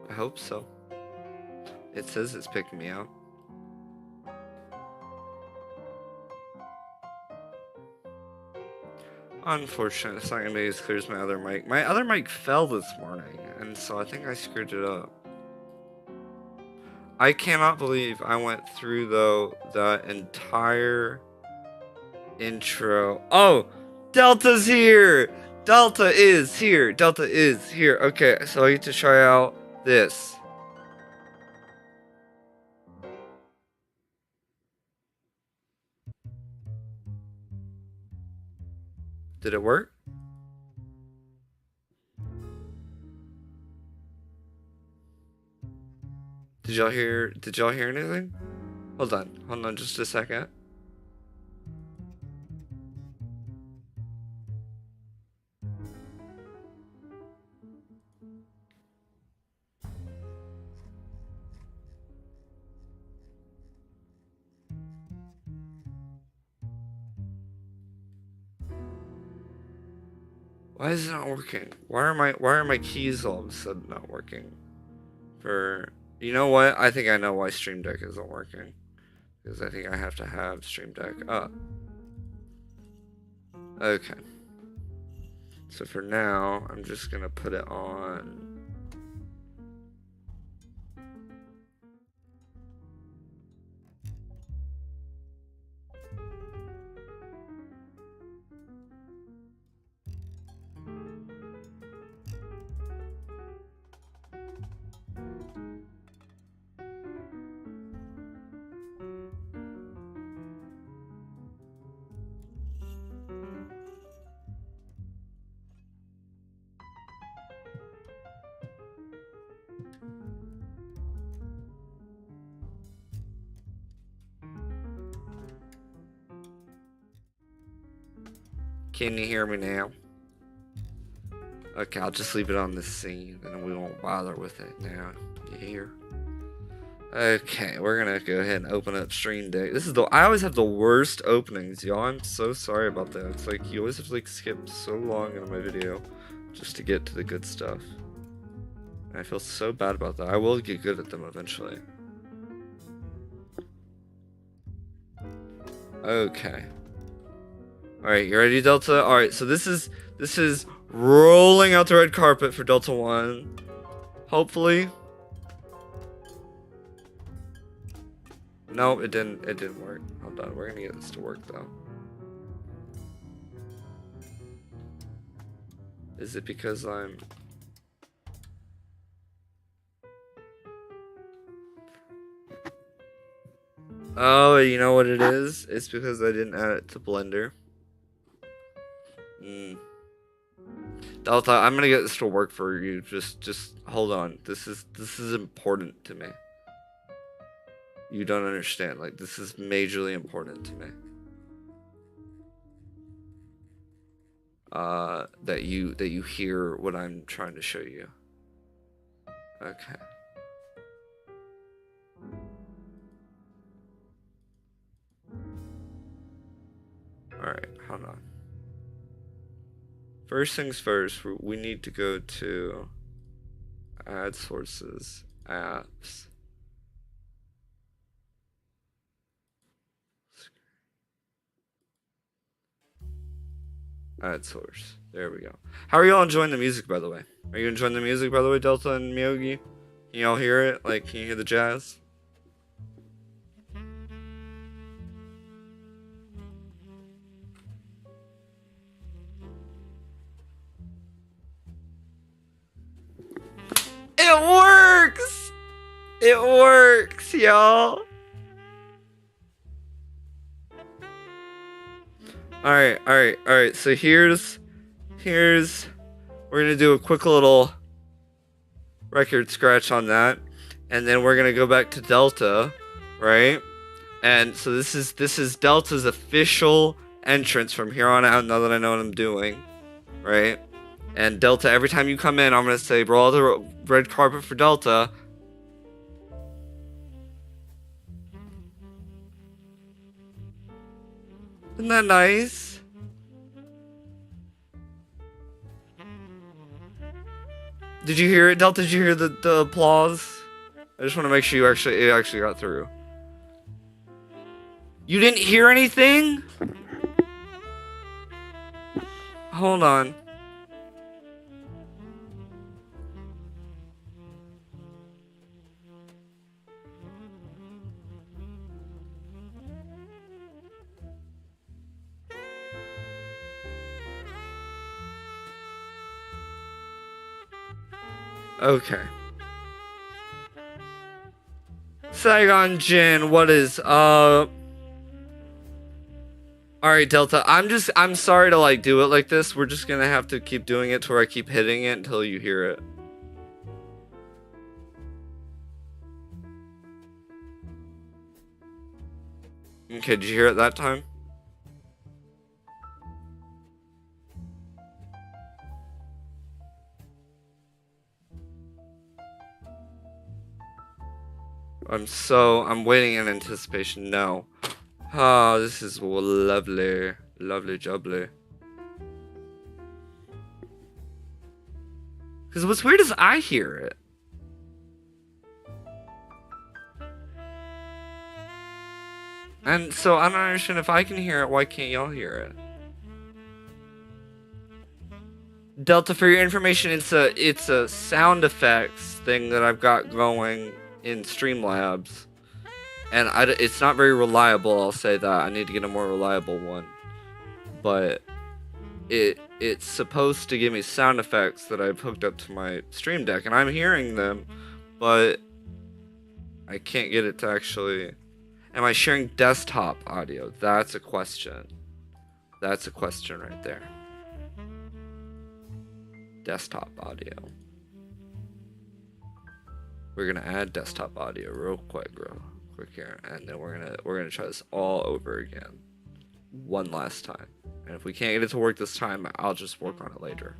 I hope so. It says it's picking me out. Unfortunate, it's not gonna be as clear as my other mic. My other mic fell this morning, and so I think I screwed it up. I cannot believe I went through, though, the entire intro. Oh! Delta's here! Delta is here! Delta is here. Okay, so I get to try out this. Did it work? Did y'all hear anything? Hold on just a second. Why is it not working? Why are my keys all of a sudden not working? You know what? I think I know why Stream Deck isn't working. Because I think I have to have Stream Deck up. Okay. So for now, I'm just gonna put it on. Can you hear me now? Okay, I'll just leave it on this scene and we won't bother with it now. You hear? Okay, we're gonna go ahead and open up Stream Deck. I always have the worst openings, y'all. I'm so sorry about that. It's like you always have to like skip so long in my video just to get to the good stuff. And I feel so bad about that. I will get good at them eventually. Okay. Alright, you ready, Delta? Alright, so this is rolling out the red carpet for Delta 1. Hopefully. No, it didn't work. Hold on, we're gonna get this to work though. Is it because I'm... Oh, you know what it is? It's because I didn't add it to Blender. Delta, I'm gonna get this to work for you. Just hold on. This is important to me. You don't understand. Like, this is majorly important to me. That you hear what I'm trying to show you. Okay. Alright, hold on. First things first, we need to go to Add Sources, Apps. Add source. There we go. How are y'all enjoying the music, by the way? Are you enjoying the music, by the way, Delta and Miyogi? Can y'all hear it? Like, can you hear the jazz? It works! It works, y'all! Alright. So here's we're gonna do a quick little record scratch on that, and then we're gonna go back to Delta, right? And so this is Delta's official entrance from here on out. Now that I know what I'm doing, right? And Delta, every time you come in, I'm gonna say roll the red carpet for Delta. Isn't that nice? Did you hear it, Delta? Did you hear the applause? I just want to make sure it actually got through. You didn't hear anything? Hold on. Okay. Saigon Jin, what is up? Alright, Delta, I'm sorry to like do it like this. We're just gonna have to keep doing it to where I keep hitting it until you hear it. Okay, did you hear it that time? I'm waiting in anticipation. No. Oh, this is lovely. Lovely jubbly. Because what's weird is I hear it. And so I don't understand, if I can hear it, why can't y'all hear it? Delta, for your information, it's a sound effects thing that I've got going in Streamlabs. And it's not very reliable, I'll say that. I need to get a more reliable one. But it's supposed to give me sound effects that I've hooked up to my Stream Deck, and I'm hearing them, but I can't get it to actually... Am I sharing desktop audio? That's a question. That's a question right there. Desktop audio. We're gonna add desktop audio real quick here, and then we're gonna try this all over again, one last time. And if we can't get it to work this time, I'll just work on it later.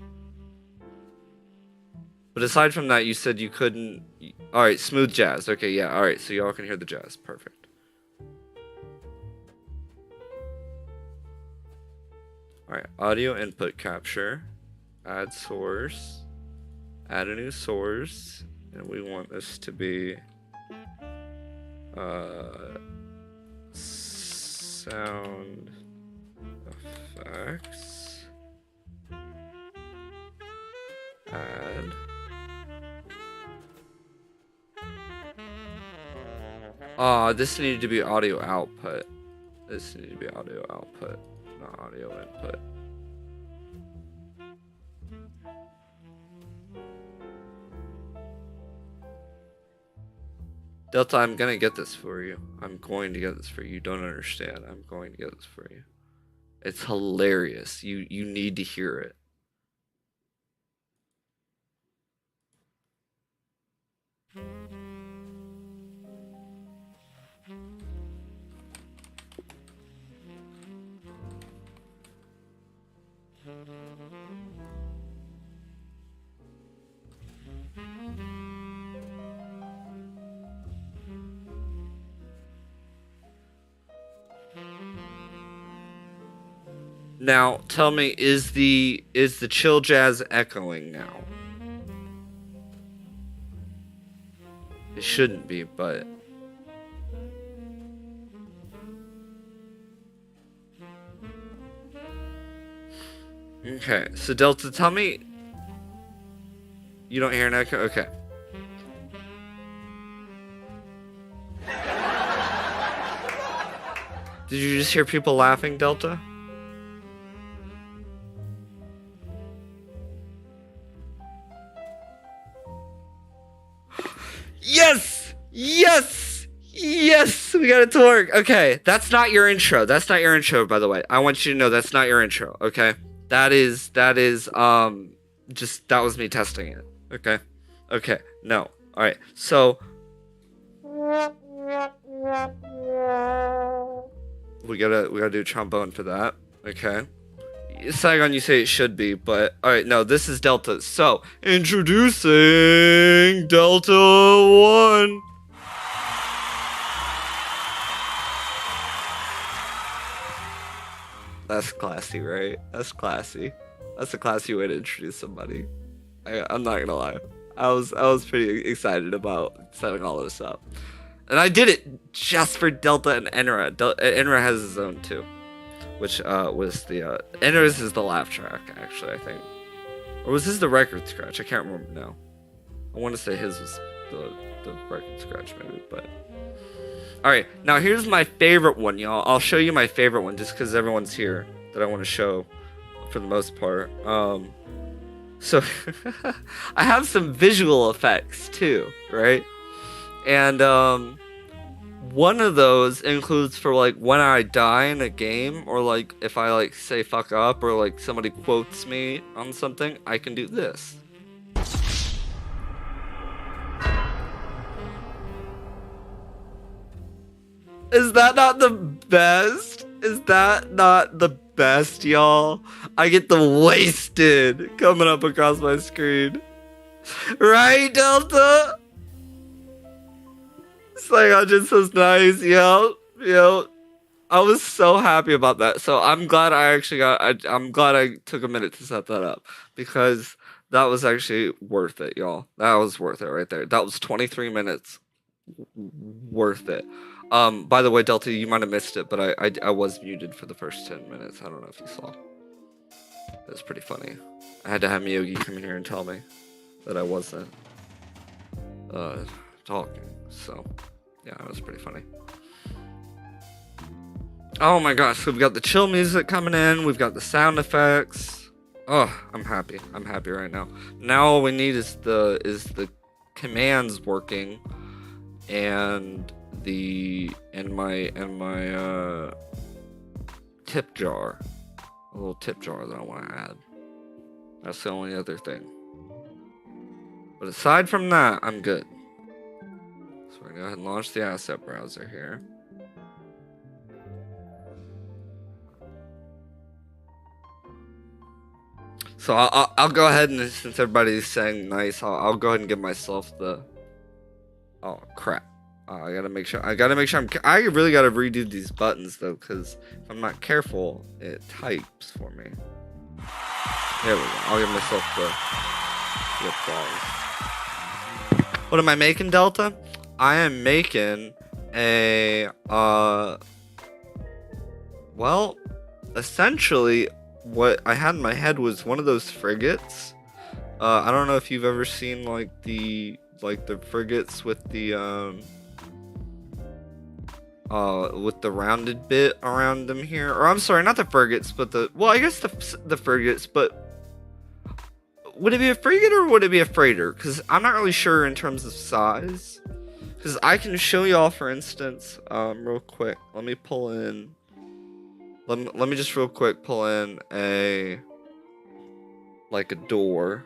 But aside from that, you said you couldn't. All right, smooth jazz. Okay, yeah. All right, so y'all can hear the jazz. Perfect. All right, audio input capture. Add source. Add a new source, and we want this to be sound effects. Add. This needed to be audio output. This needed to be audio output, not audio input. Delta, I'm gonna get this for you. I'm going to get this for you. You don't understand. I'm going to get this for you. It's hilarious. You need to hear it. Now, tell me, is the chill jazz echoing now? It shouldn't be, but... Okay, so Delta, tell me... You don't hear an echo? Okay. Did you just hear people laughing, Delta? Yes! Yes! Yes! We got it to work. Okay, that's not your intro. That's not your intro, by the way. I want you to know that's not your intro, okay? That is, just, that was me testing it. Okay? Okay, no. Alright, so... We gotta do trombone for that. Okay. Saigon, you say it should be, but alright, no, this is Delta. So, introducing Delta 1. That's classy, right? That's classy. That's a classy way to introduce somebody. I'm not gonna lie. I was pretty excited about setting all this up. And I did it just for Delta and Enra. Enra has his own too. Which was the Enra's is the laugh track, actually, I think. Or was his the record scratch? I can't remember now. I want to say his was the record scratch maybe, but... Alright, now here's my favorite one, y'all. I'll show you my favorite one just because everyone's here that I want to show for the most part. So, I have some visual effects too, right? And, one of those includes for like when I die in a game, or like if I like say fuck up, or like somebody quotes me on something, I can do this. Is that not the best? Is that not the best, y'all? I get the wasted coming up across my screen. Right, Delta? Like, just was nice, yo. I was so happy about that. So I'm glad I actually I'm glad I took a minute to set that up, because That was actually worth it, y'all. That was worth it right there. That was 23 minutes worth it. By the way, Delta, you might have missed it, but I was muted for the first 10 minutes. I don't know if you saw. It was pretty funny. I had to have Miyogi come in here and tell me that I wasn't talking. So, yeah, it was pretty funny. Oh my gosh, so we've got the chill music coming in. We've got the sound effects. Oh, I'm happy. I'm happy right now. Now all we need is the commands working and my tip jar. A little tip jar that I want to add. That's the only other thing. But aside from that, I'm good. So we're gonna go ahead and launch the asset browser here. So I'll go ahead and, since everybody's saying nice, I'll go ahead and give myself the. Oh crap! I gotta make sure. I really gotta redo these buttons though, because if I'm not careful, it types for me. There we go. I'll give myself the applause. What am I making, Delta? I am making a well, essentially, what I had in my head was one of those frigates. I don't know if you've ever seen like the frigates with the rounded bit around them here. Or I'm sorry, not the frigates, but I guess the frigates, but would it be a frigate or would it be a freighter? Because I'm not really sure in terms of size. Because I can show y'all, for instance, real quick. Let me pull in. Let me just real quick pull in a door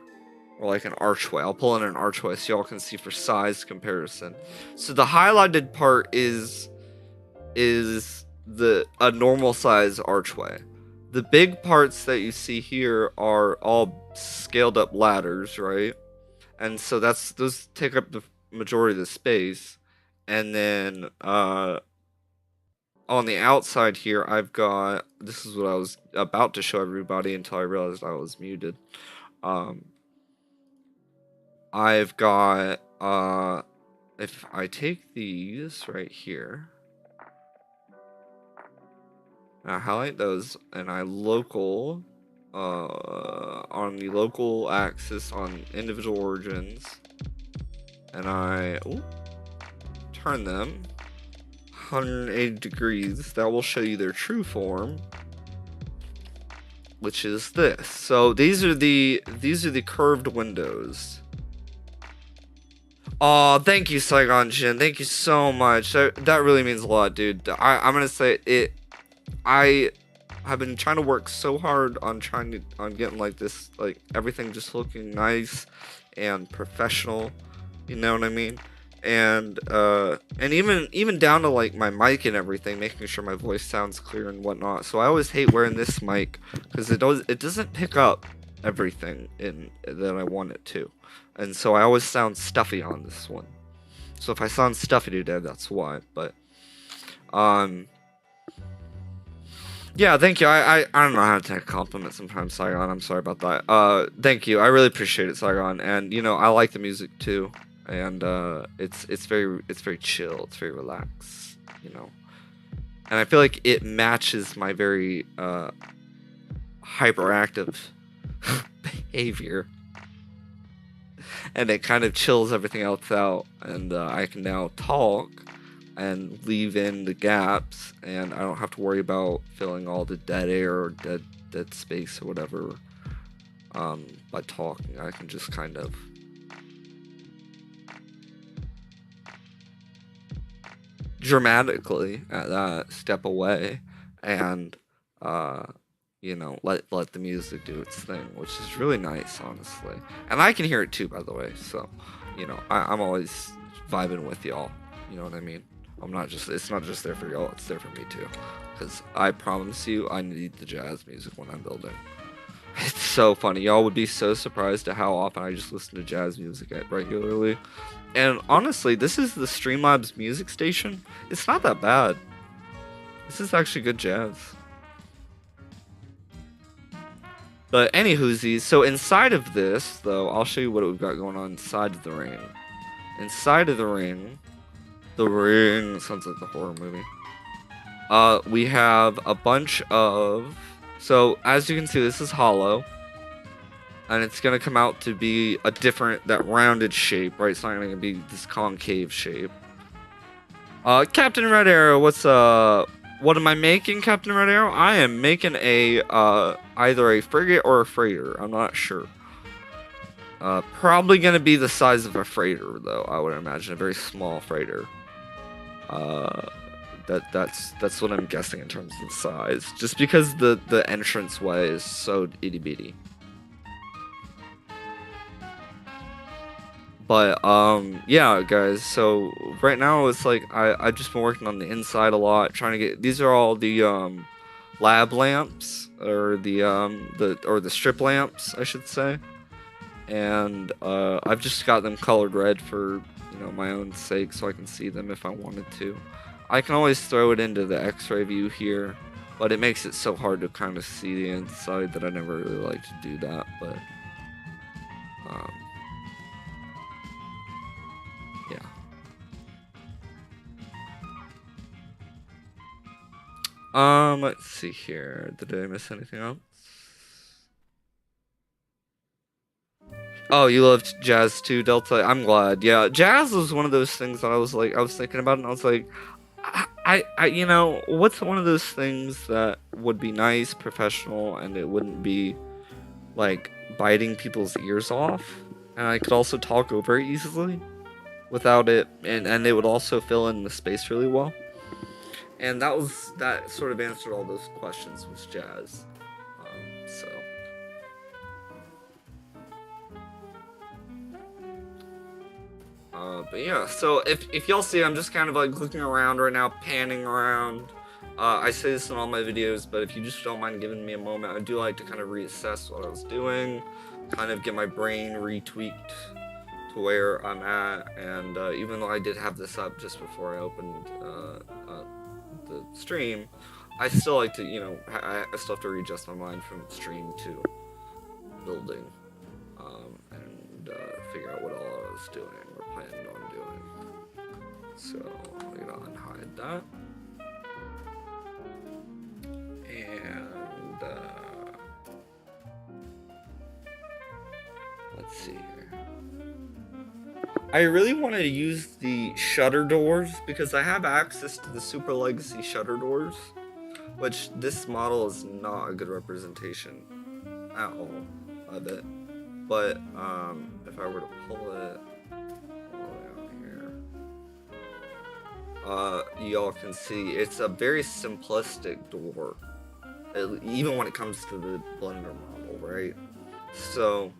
or like an archway. I'll pull in an archway so y'all can see for size comparison. So the highlighted part is a normal size archway. The big parts that you see here are all scaled up ladders, right? And so those take up the majority of the space. And then on the outside here, I've got, this is what I was about to show everybody until I realized I was muted. I've got, if I take these right here, I highlight those and I local, on the local axis on individual origins, and I turn them 180 degrees. That will show you their true form, which is this. So these are the curved windows. Oh, thank you, Saigon Jin. Thank you so much. That really means a lot, dude. I'm gonna say it. I have been trying to work so hard on getting like this, like everything just looking nice and professional. You know what I mean? And even down to like my mic and everything, making sure my voice sounds clear and whatnot. So I always hate wearing this mic because it doesn't pick up everything that I want it to, and so I always sound stuffy on this one. So if I sound stuffy today, that's why. But yeah, thank you. I don't know how to take a compliment sometimes, Saigon. I'm sorry about that. Thank you. I really appreciate it, Saigon. And you know, I like the music too. And it's very chill. It's very relaxed, you know. And I feel like it matches my very hyperactive behavior. And it kind of chills everything else out. And I can now talk and leave in the gaps, and I don't have to worry about filling all the dead air or dead space or whatever by talking. I can just kind of dramatically at that step away and you know, let the music do its thing, which is really nice, honestly. And I can hear it too, by the way, so you know, I'm always vibing with y'all, you know what I mean? It's not just there for y'all, it's there for me too. Because I promise you, I need the jazz music when I'm building. It's so funny. Y'all would be so surprised at how often I just listen to jazz music regularly. And honestly, this is the Streamlabs music station. It's not that bad. This is actually good jazz. But anywhoosies, so inside of this, though, I'll show you what we've got going on inside of the ring. Inside of the ring sounds like the horror movie. We have a bunch of, so as you can see, this is hollow, and it's gonna come out to be a different, that rounded shape, right? It's not gonna be this concave shape. Captain Red Arrow, what am I making, Captain Red Arrow? I am making either a frigate or a freighter. I'm not sure. Probably gonna be the size of a freighter, though. I would imagine a very small freighter. That's what I'm guessing in terms of the size, just because the entrance way is so itty bitty. But yeah, guys. So right now it's like I've just been working on the inside a lot, trying to get. These are all the lab lamps, or the strip lamps, I should say. And I've just got them colored red for my own sake, so I can see them if I wanted to. I can always throw it into the X-ray view here, but it makes it so hard to kind of see the inside that I never really like to do that. But yeah. Let's see here. Did I miss anything else? Oh, you loved jazz too, Delta. I'm glad. Yeah, jazz was one of those things that I was thinking about, and I was like, what's one of those things that would be nice, professional, and it wouldn't be like biting people's ears off, and I could also talk over it easily without it, and it would also fill in the space really well. And that sort of answered all those questions, was jazz. So. But yeah, so if y'all see, I'm just kind of like looking around right now, panning around. I say this in all my videos, but if you just don't mind giving me a moment, I do like to kind of reassess what I was doing, kind of get my brain retweaked to where I'm at, and even though I did have this up just before I opened the stream, I still like to, I still have to readjust my mind from stream to building, and figure out what all I was doing or planned on doing. So I'm gonna unhide that. And let's see here. I really want to use the shutter doors because I have access to the Super Legacy shutter doors, which this model is not a good representation at all of it. But if I were to pull it all the way out here, y'all can see it's a very simplistic door, even when it comes to the Blender model, right? So,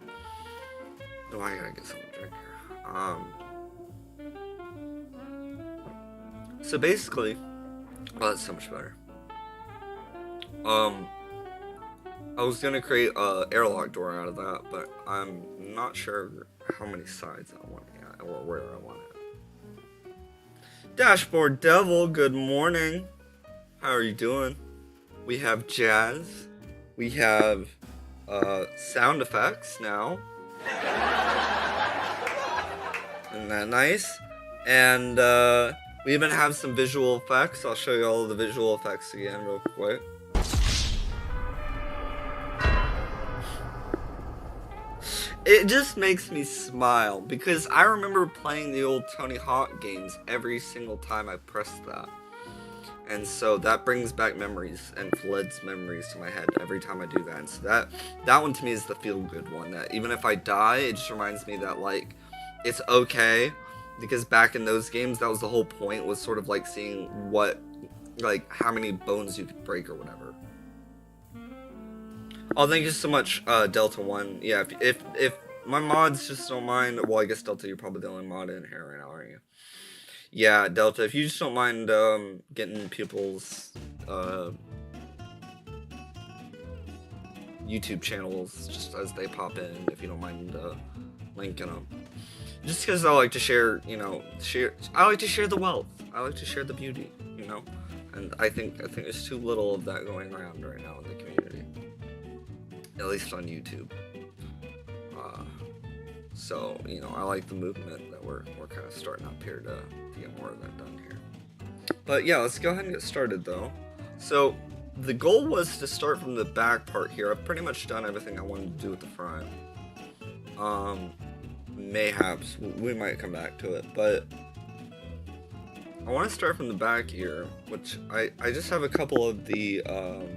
oh, I gotta get something to drink here. So basically, oh, that's so much better. I was gonna create a airlock door out of that, but I'm not sure how many sides I want it at, or where I want it. Dashboard Devil, good morning. How are you doing? We have jazz. We have sound effects now. Isn't that nice? And we even have some visual effects. I'll show you all of the visual effects again real quick. It just makes me smile because I remember playing the old Tony Hawk games every single time I pressed that. And so that brings back memories and floods memories to my head every time I do that. And so that one to me is the feel-good one. That even if I die, it just reminds me that, like, it's okay. Because back in those games, that was the whole point, was sort of like seeing what, like, how many bones you could break or whatever. Oh, thank you so much, Delta 1. Yeah, if my mods just don't mind, well, I guess Delta, you're probably the only mod in here right now, aren't you? Yeah, Delta, if you just don't mind getting people's YouTube channels just as they pop in, if you don't mind linking them. Just because I like to share, I like to share the wealth. I like to share the beauty, And I think there's too little of that going around right now in the community. at least on YouTube. So, you know, I like the movement that we're kind of starting up here to get more of that done here. But yeah, let's go ahead and get started though. So the goal was to start from the back part here. I've pretty much done everything I wanted to do with the front. Mayhaps we might come back to it, but I want to start from the back here, which I just have a couple of the I'll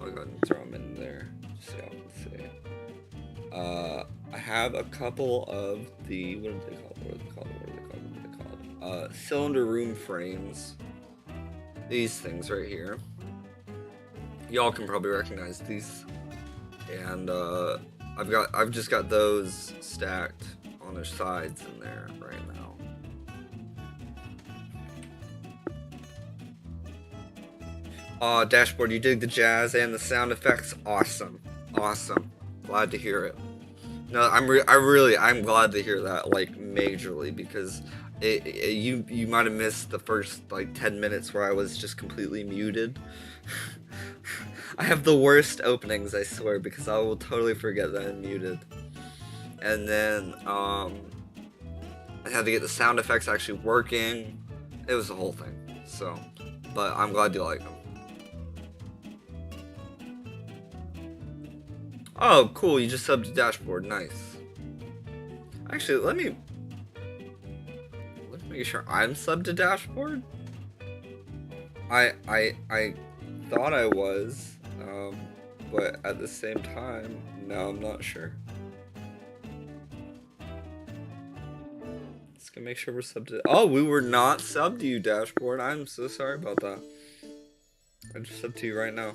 go ahead and throw them in there. See how I can see. I have a couple of the what are they called? Cylinder room frames. These things right here. Y'all can probably recognize these. And I've just got those stacked on their sides in there right now. Dashboard, you dig the jazz and the sound effects? Awesome. Awesome. Glad to hear it. No, I'm glad to hear that, like, majorly, because you might have missed the first, like, 10 minutes where I was just completely muted. I have the worst openings, I swear, because I will totally forget that I'm muted. And then, I had to get the sound effects actually working. It was the whole thing, so, but I'm glad you like them. Oh, cool, you just subbed to Dashboard, nice. Actually, let me make sure I'm subbed to Dashboard. I thought I was, but at the same time, no, I'm not sure. Let's go make sure we're subbed to. Oh, we were not subbed to you, Dashboard. I'm so sorry about that. I just subbed to you right now.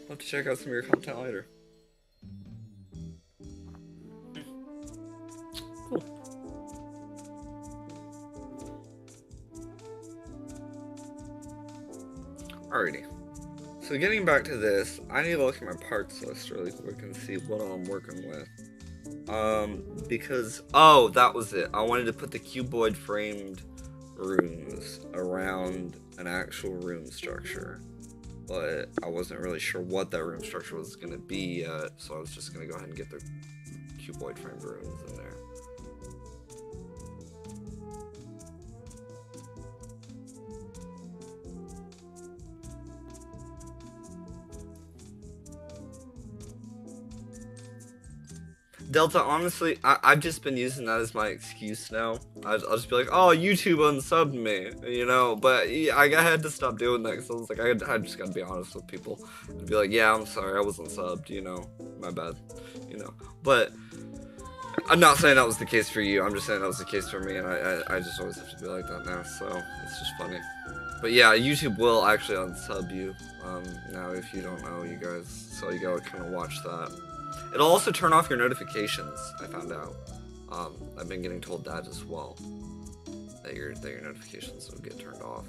I'll have to check out some of your content later. Cool. Alrighty. So getting back to this, I need to look at my parts list really quick and see what all I'm working with. Because, oh, that was it. I wanted to put the cuboid framed rooms around an actual room structure. But I wasn't really sure what that room structure was going to be yet, so I was just going to go ahead and get the cuboid framed rooms in there. Delta, honestly, I've just been using that as my excuse now. I'll just be like, oh, YouTube unsubbed me, you know, but I had to stop doing that, because I was like, I just gotta be honest with people, and be like, yeah, I'm sorry, I wasn't subbed, you know, my bad, you know, but I'm not saying that was the case for you, I'm just saying that was the case for me, and I just always have to be like that now, so it's just funny. But yeah, YouTube will actually unsub you, now, if you don't know, you guys, so you gotta kind of watch that. It'll also turn off your notifications, I found out. I've been getting told that as well. That your notifications will get turned off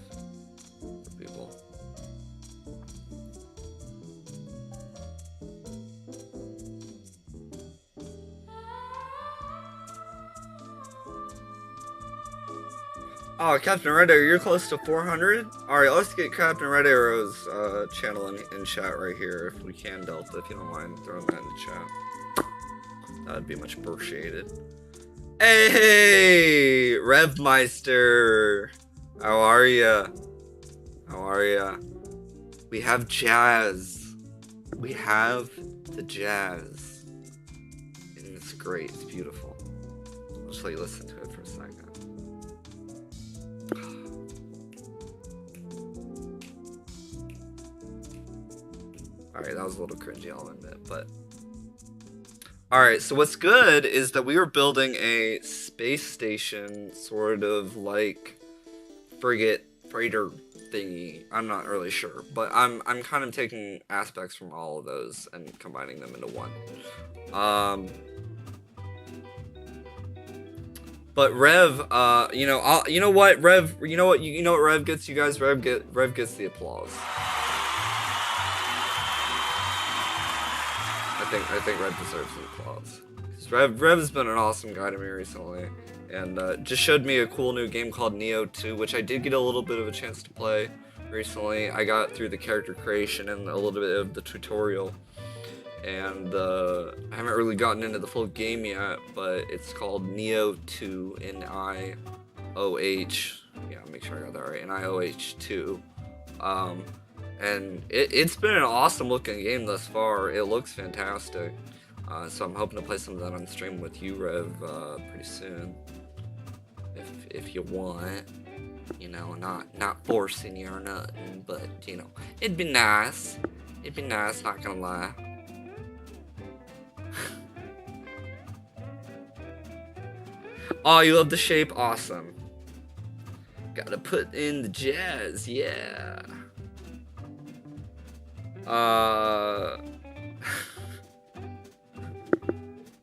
for people. Oh, Captain Red Arrow, you're close to 400? Alright, let's get Captain Red Arrow's channel in chat right here, if we can, Delta, if you don't mind throwing that in the chat. That would be much appreciated. Hey, Revmeister! How are ya? How are ya? We have jazz. We have the jazz. And it's great, it's beautiful. I'll just let you listen to it for a second. Alright, that was a little cringy, I'll admit, but... Alright, so what's good is that we were building a space station, sort of like frigate freighter thingy. I'm not really sure, but I'm kind of taking aspects from all of those and combining them into one. But Rev, you know what Rev gets you guys? Rev gets the applause. I think Rev deserves the applause. Rev has been an awesome guy to me recently, and just showed me a cool new game called Neo 2, which I did get a little bit of a chance to play recently. I got through the character creation and a little bit of the tutorial. And I haven't really gotten into the full game yet, but it's called Neo 2, N-I-O-H. Yeah, make sure I got that right. N-I-O-H 2. And it's been an awesome looking game thus far. It looks fantastic. So I'm hoping to play some of that on stream with you, Rev, pretty soon. If you want. You know, not forcing you or nothing, but, you know, it'd be nice. It'd be nice, not gonna lie. Oh, you love the shape? Awesome. Gotta put in the jazz, yeah.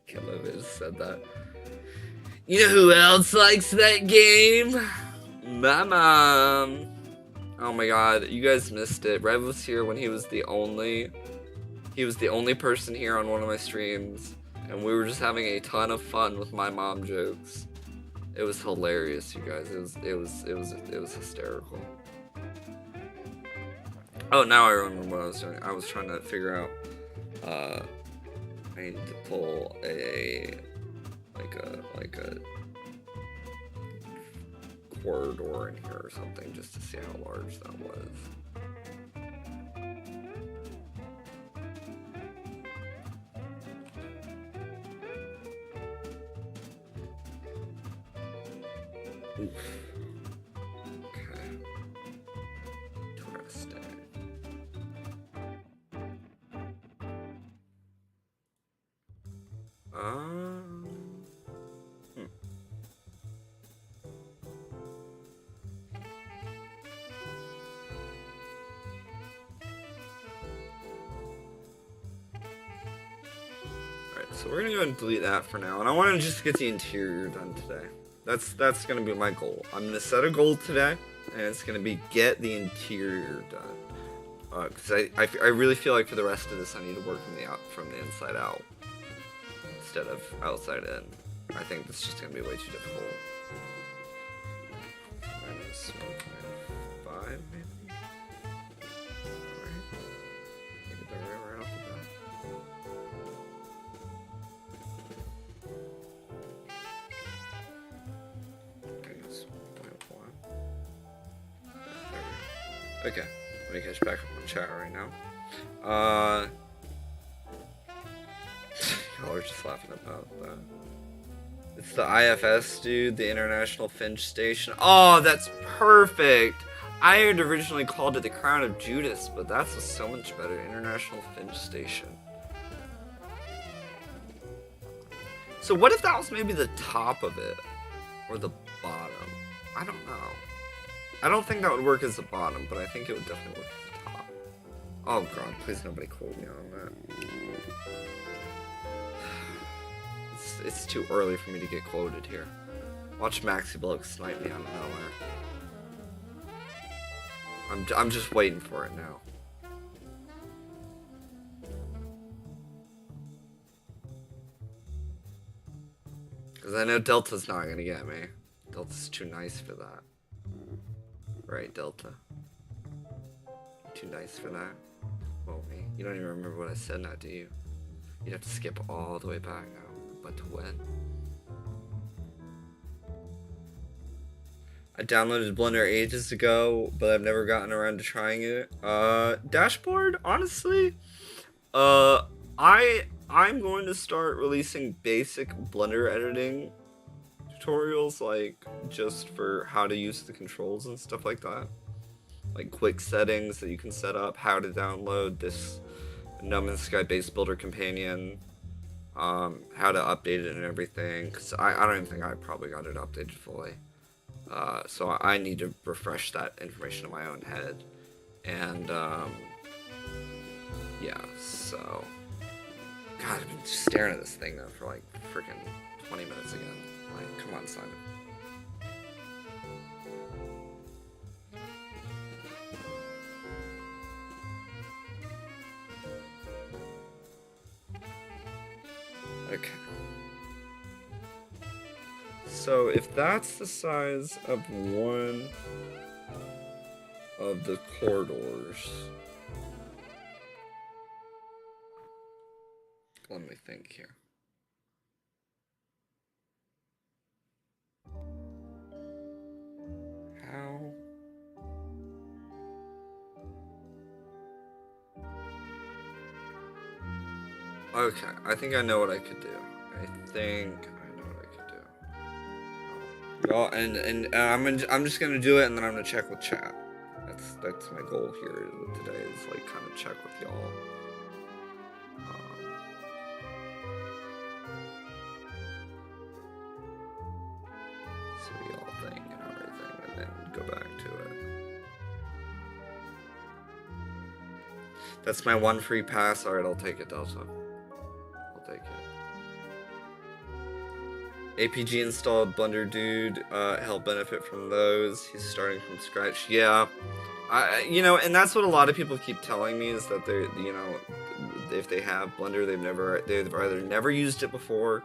Can't believe I just said that. You know who else likes that game? My mom. Oh my god, you guys missed it. Rev was here when he was the only person here on one of my streams, and we were just having a ton of fun with my mom jokes. It was hilarious, you guys. It was hysterical. Oh, now I remember what I was doing. I was trying to figure out I need to pull a corridor in here or something just to see how large that was. Oof. Okay. Interesting. Alright, so we're gonna go ahead and delete that for now, and I want to just get the interior done today. That's gonna be my goal. I'm gonna set a goal today, and it's gonna be get the interior done. Because I really feel like for the rest of this, I need to work from the inside out instead of outside in. I think this is just gonna be way too difficult. Minus 1.5 maybe. Alright. Get that right off the bat. Okay, let me catch back up on chat right now. Y'all are just laughing about that. It's the IFS, dude, the International Finch Station. Oh, that's perfect! I had originally called it the Crown of Judas, but that's so much better. International Finch Station. So what if that was maybe the top of it? Or the bottom? I don't know. I don't think that would work as the bottom, but I think it would definitely work as the top. Oh god, please nobody quote me on that. It's too early for me to get quoted here. Watch Maxi Bloke snipe me out of nowhere. I'm just waiting for it now. Because I know Delta's not gonna get me. Delta's too nice for that. Right, Delta? Too nice for that? Well, me. You don't even remember what I said now, do you? You'd have to skip all the way back now. But to when? I downloaded Blender ages ago, but I've never gotten around to trying it. Dashboard? Honestly? I'm going to start releasing basic Blender editing tutorials, like, just for how to use the controls and stuff like that. Like, quick settings that you can set up, how to download this No Man's Sky base builder companion, how to update it and everything, because I don't even think I probably got it updated fully. So I need to refresh that information in my own head. And, yeah, so... God, I've been staring at this thing, though, for, like, freaking 20 minutes again. Like, come on, Simon. Okay. So, if that's the size of one of the corridors. Let me think here. How? Okay, I think I know what I could do. I think I know what I could do. Well, and I'm just gonna do it, and then I'm gonna check with chat. That's my goal here today, is like kind of check with y'all. See what y'all think and everything, and then go back to it. That's my one free pass. Alright, I'll take it, Delta. I'll take it. APG installed, Blender Dude, he'll benefit from those. He's starting from scratch. Yeah. You know, and that's what a lot of people keep telling me, is that they're, you know, if they have Blender, they've either never used it before,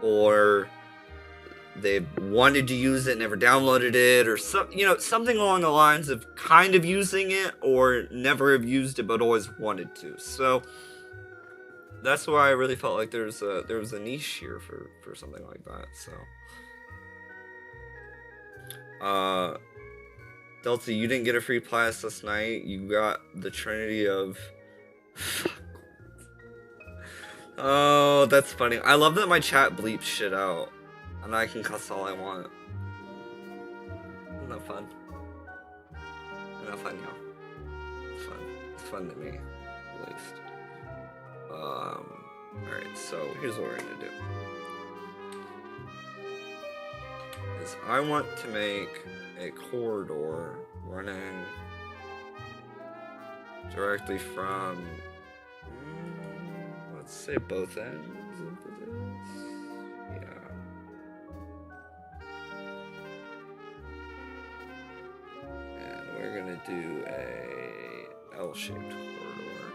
or they've wanted to use it, never downloaded it, or something along the lines of kind of using it, or never have used it but always wanted to. So that's why I really felt like there was a niche here for something like that. So Delta, you didn't get a free pass last night. You got the Trinity of... Oh, that's funny. I love that my chat bleeps shit out, and I can cuss all I want. Isn't that fun? Isn't that fun, y'all? It's fun. It's fun to me, at least. Alright, so here's what we're gonna do. Is I want to make a corridor running directly from, let's say, both ends of this. Yeah. And we're gonna do a L-shaped corridor.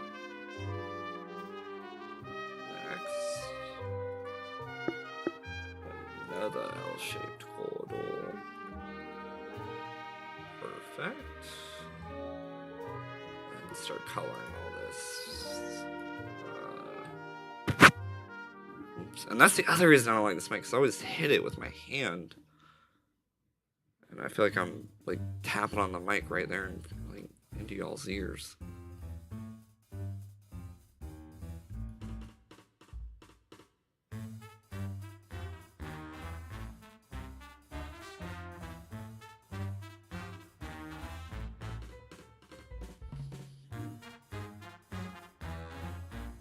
Next, another L-shaped corridor. Perfect. And start coloring all this. Oops. And that's the other reason I don't like this mic, because I always hit it with my hand. And I feel like I'm like tapping on the mic right there and like into y'all's ears.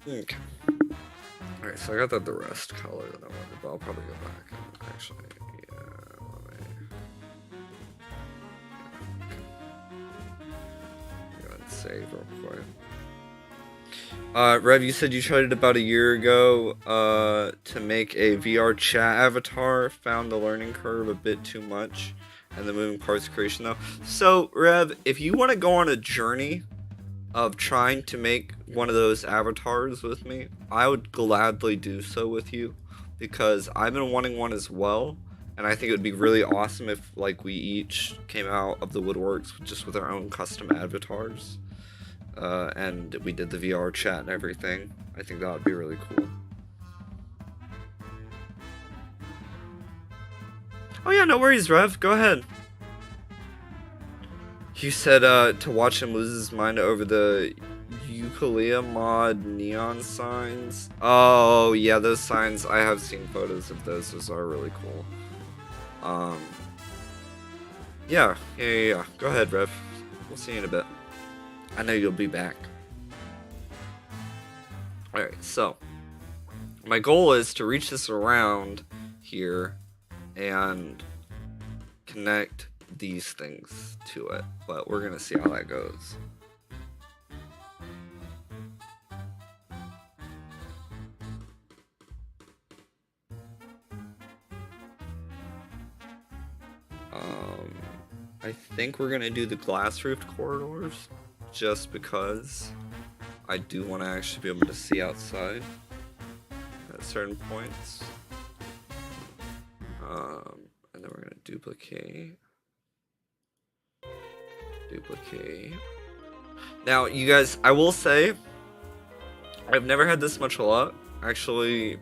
Okay. Alright, so I got the rest color that I wanted, but I'll probably go back and actually, let me go ahead and save real quick. Rev, you said you tried it about a year ago to make a VR chat avatar, found the learning curve a bit too much, and the moving parts creation though. So, Rev, if you want to go on a journey of trying to make one of those avatars with me, I would gladly do so with you, because I've been wanting one as well, and I think it would be really awesome if like we each came out of the woodworks just with our own custom avatars, and we did the VR chat and everything. I think that would be really cool. Oh yeah, no worries, Rev, go ahead. You said to watch him lose his mind over the Eucalia mod neon signs. Oh yeah, those signs, I have seen photos of those. Those are really cool. Yeah. Go ahead, Rev. We'll see you in a bit. I know you'll be back. Alright, so my goal is to reach this around here and connect these things to it, but we're gonna see how that goes. I think we're gonna do the glass roofed corridors just because I do want to actually be able to see outside at certain points. And then we're gonna duplicate. Duplicate. Now, you guys, I will say, I've never had this much luck actually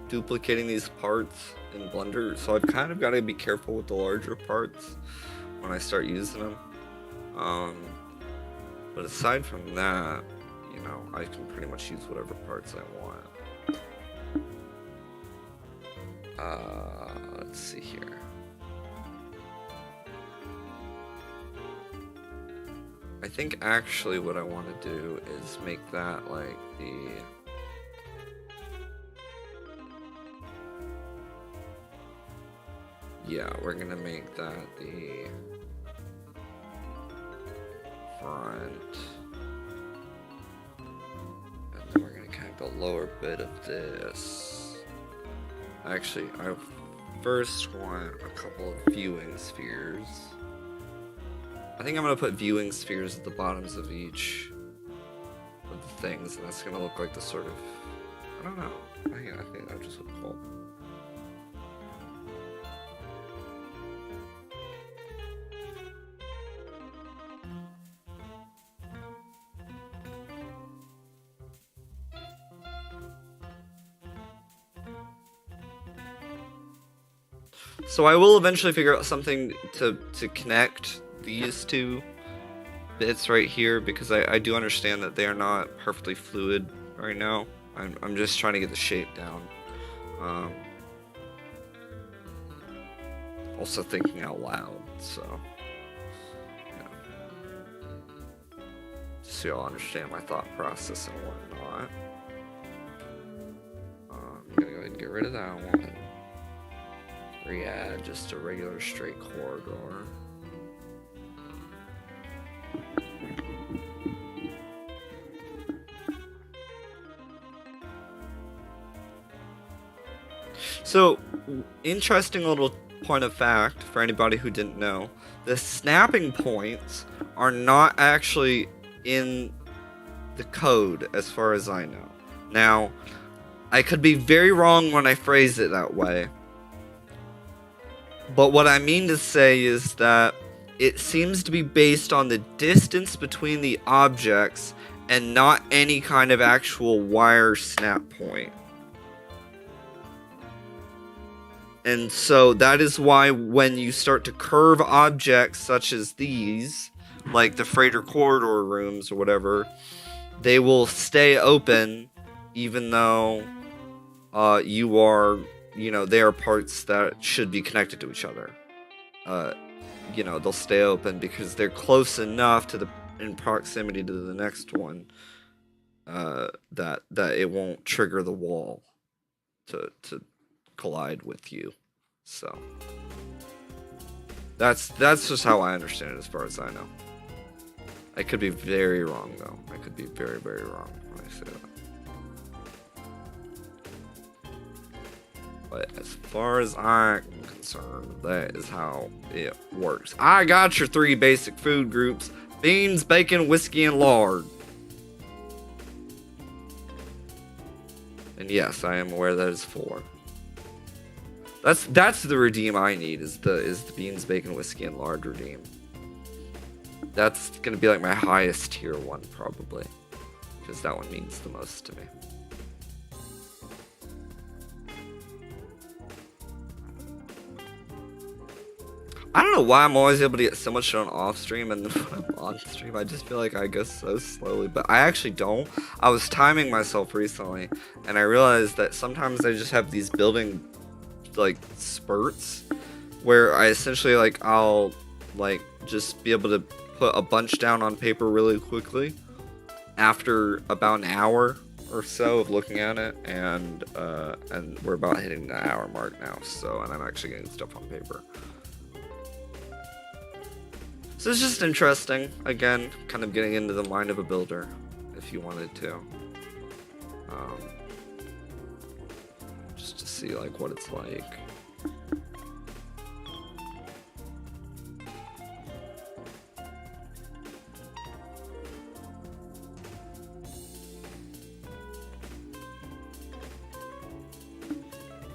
duplicating these parts in Blender, so I've kind of got to be careful with the larger parts when I start using them. But aside from that, you know, I can pretty much use whatever parts I want. Let's see here. I think actually what I want to do is make that like the... Yeah, we're gonna make that the front. And then we're gonna kind of the lower bit of this. Actually, I first want a couple of viewing spheres. I think I'm gonna put viewing spheres at the bottoms of each of the things, and that's gonna look like the sort of, I don't know. I think that just look cool. So I will eventually figure out something to connect these two bits right here, because I do understand that they are not perfectly fluid right now. I'm just trying to get the shape down. Also thinking out loud, so yeah. Just so y'all understand my thought process and whatnot. I'm gonna go ahead and get rid of that one. Re-add just a regular straight corridor. So, interesting little point of fact for anybody who didn't know, the snapping points are not actually in the code as far as I know. Now, I could be very wrong when I phrase it that way, but what I mean to say is that it seems to be based on the distance between the objects and not any kind of actual wire snap point. And so that is why when you start to curve objects such as these, like the freighter corridor rooms or whatever, they will stay open even though they are parts that should be connected to each other. They'll stay open because they're close enough in proximity to the next one that it won't trigger the wall to collide with you. So that's just how I understand it as far as I know. I could be very wrong though. I could be very, very wrong when I say that. But as far as I'm concerned, that is how it works. I got your 3 basic food groups: beans, bacon, whiskey, and lard. And yes, I am aware that is 4. That's the redeem I need, is the beans, bacon, whiskey, and lard redeem. That's gonna be like my highest tier one probably, because that one means the most to me. I don't know why I'm always able to get so much done off stream, and then when I'm on stream, I just feel like I go so slowly. But I actually don't. I was timing myself recently, and I realized that sometimes I just have these building like spurts where I essentially I'll just be able to put a bunch down on paper really quickly after about an hour or so of looking at it, and we're about hitting the hour mark now. So, and I'm actually getting stuff on paper. So it's just interesting, again, kind of getting into the mind of a builder, if you wanted to. Just to see what it's like.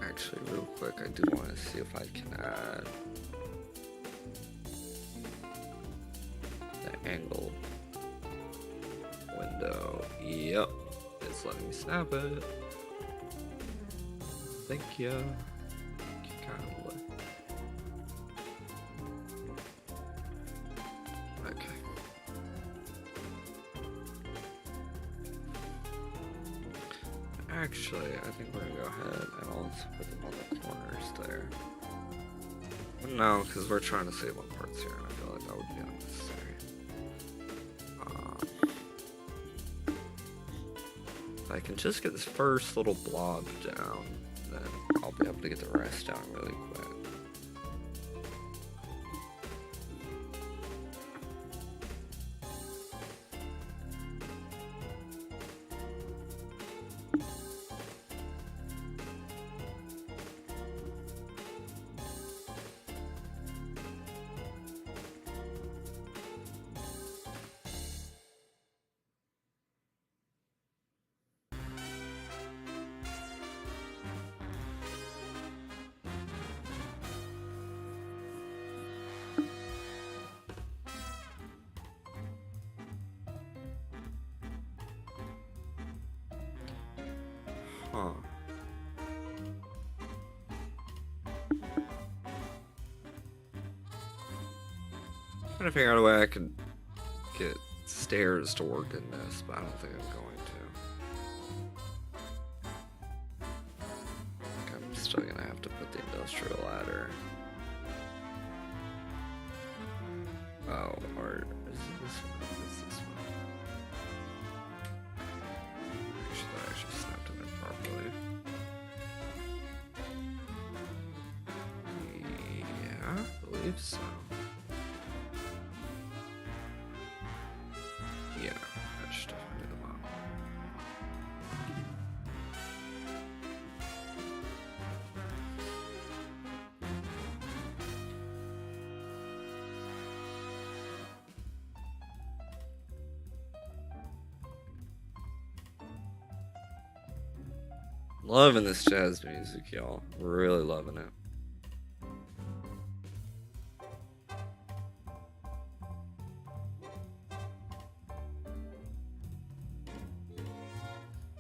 Actually, real quick, I do want to see if I can add angled window. Yep, it's letting me snap it. Thank you. Kindly. Okay. Actually, I think we're gonna go ahead and also put them on the corners there. No, because we're trying to save on parts here, and I feel like that would be unnecessary. If I can just get this first little blob down, then I'll be able to get the rest down really quick. Huh. I'm trying to figure out a way I could get stairs to work in this, but I don't think I'm going to. I think I'm still gonna have to put the industrial ladder. Oh, or is it this one? Is this one? Actually, that actually snapped in there properly. Yeah, I believe so. Yeah, that should definitely do them up. Loving this jazz music, y'all. Really loving it.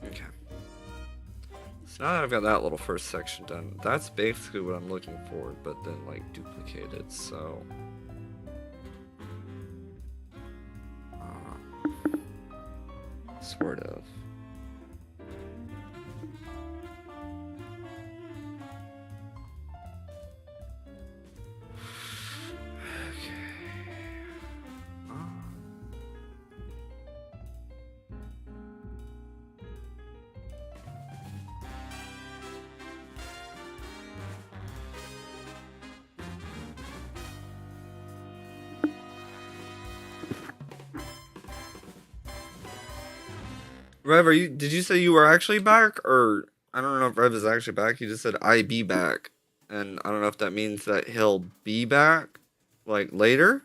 Okay. So now that I've got that little first section done, that's basically what I'm looking for, but then like duplicated, so. Sort of. Rev, did you say you were actually back? Or, I don't know if Rev is actually back. He just said, I be back. And I don't know if that means that he'll be back, like, later?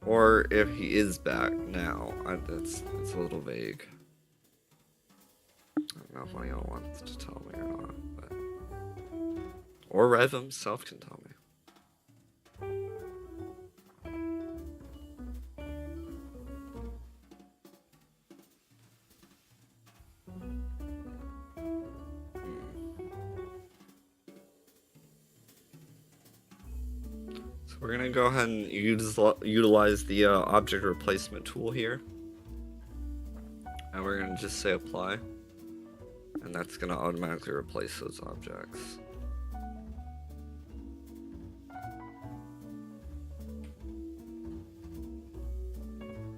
Or if he is back now. It's a little vague. I don't know if one of y'all wants to tell me or not. But... Or Rev himself can tell me. We're gonna go ahead and utilize the object replacement tool here. And we're gonna just say apply. And that's gonna automatically replace those objects.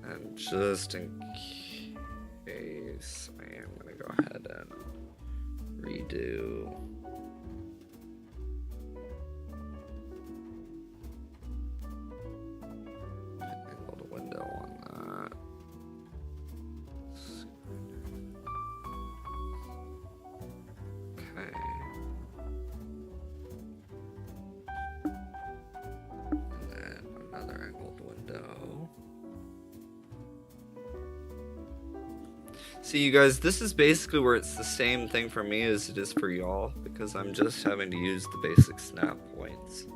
And just in case, I am gonna go ahead and redo. See, you guys, this is basically where it's the same thing for me as it is for y'all, because I'm just having to use the basic snap points.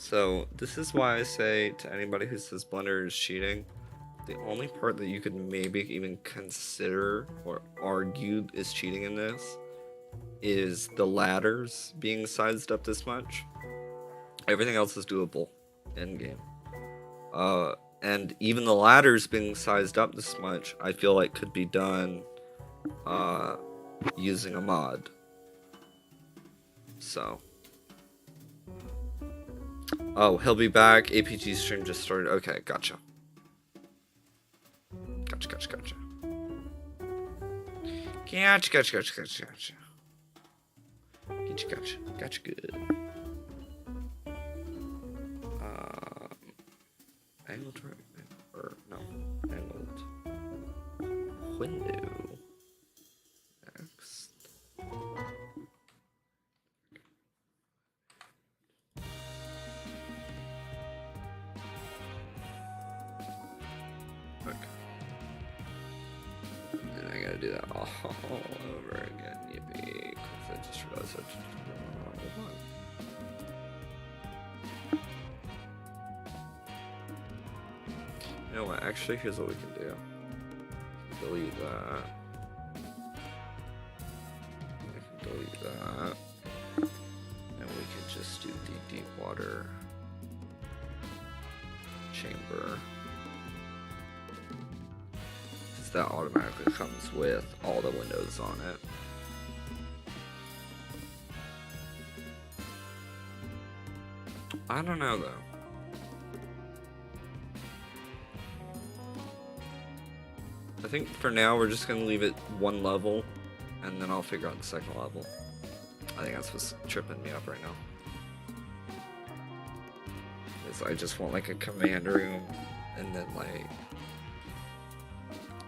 So this is why I say to anybody who says Blender is cheating, the only part that you could maybe even consider or argue is cheating in this is the ladders being sized up this much. Everything else is doable in game. And even the ladders being sized up this much, I feel like could be done using a mod. So. Oh, he'll be back. APG stream just started. Okay, gotcha. Gotcha. Gotcha. Gotcha, good. Angled or no, angled window. Next. Okay. And I gotta do that all over again. Yippee! Because I just realized I just did the wrong one. You know what? Actually, here's what we can do. Delete that. We can delete that. And we can just do the deep water chamber. Because that automatically comes with all the windows on it. I don't know though. I think for now we're just gonna leave it one level, and then I'll figure out the second level. I think that's what's tripping me up right now. Is I just want like a command room, and then like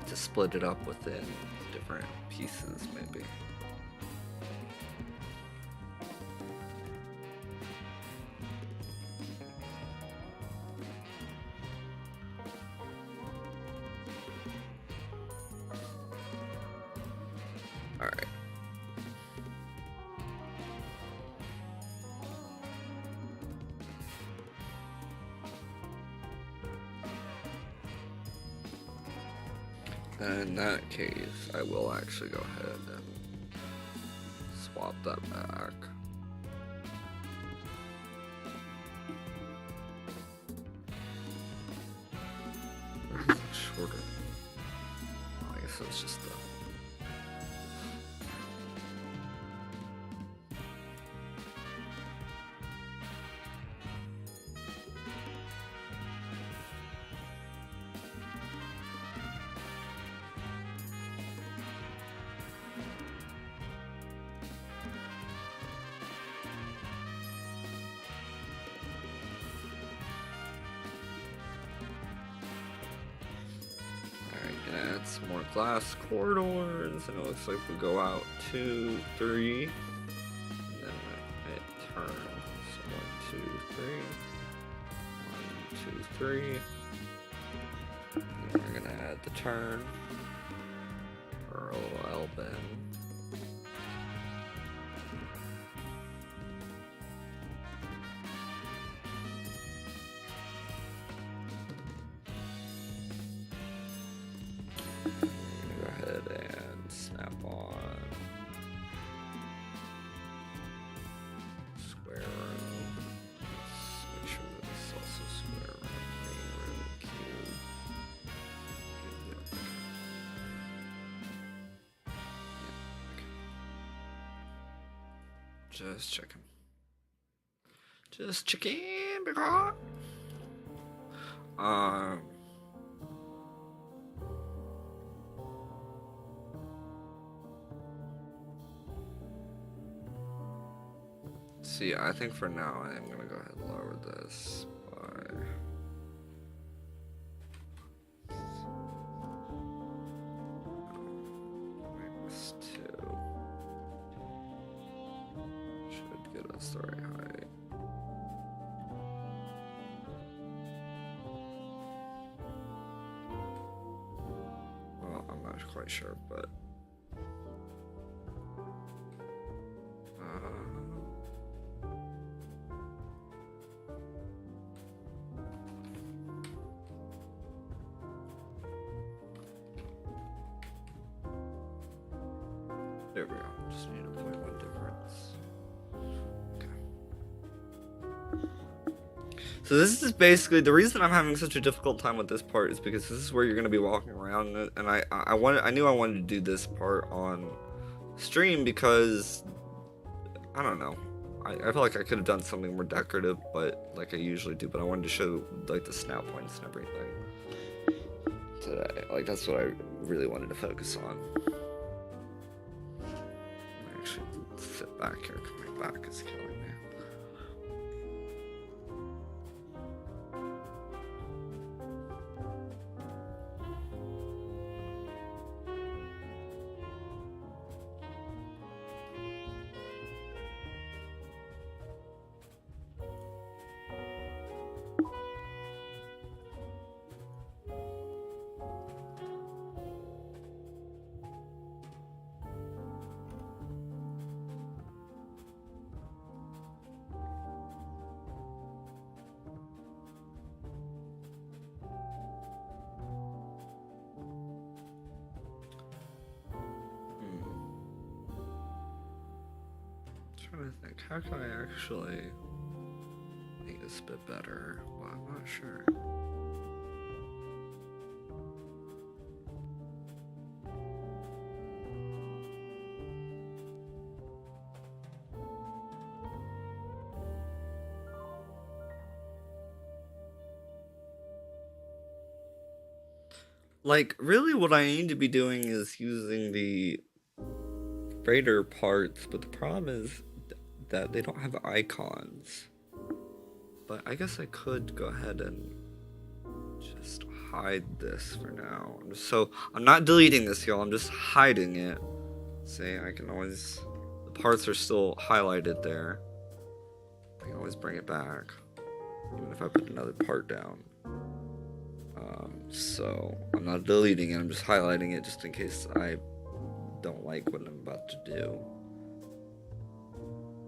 to split it up within different pieces, maybe. Alright. In that case, I will actually go ahead and swap that back. Or is it shorter? Oh, I guess it's just the... Add some more glass corridors, and it looks like we go out 2, 3, and then it turns. So 1, 2, 3, 1, 2, 3. And then we're gonna add the turn, or a little L bend. Go ahead and snap on square room. Let's make sure that it's also square room, main room, cube. Yeah, okay. Just checking. Just checking, because see, I think for now I am gonna go ahead and lower this by -2. Should get us the right height. Well, I'm not quite sure, but There we go. Just need a 0.1 difference. Okay. So this is basically the reason I'm having such a difficult time with this part is because this is where you're going to be walking around, and I knew I wanted to do this part on stream because I don't know. I feel like I could have done something more decorative, but like I usually do. But I wanted to show like the snap points and everything today. Like that's what I really wanted to focus on. Actually, sit back here. Coming back is killing me. Trying to think, how can I actually make this a bit better? Well, I'm not sure. Like, really what I need to be doing is using the freighter parts, but the problem is that they don't have icons. But I guess I could go ahead and just hide this for now. So I'm not deleting this, y'all. I'm just hiding it. See, I can always... The parts are still highlighted there. I can always bring it back, even if I put another part down. So I'm not deleting it. I'm just highlighting it just in case I don't like what I'm about to do.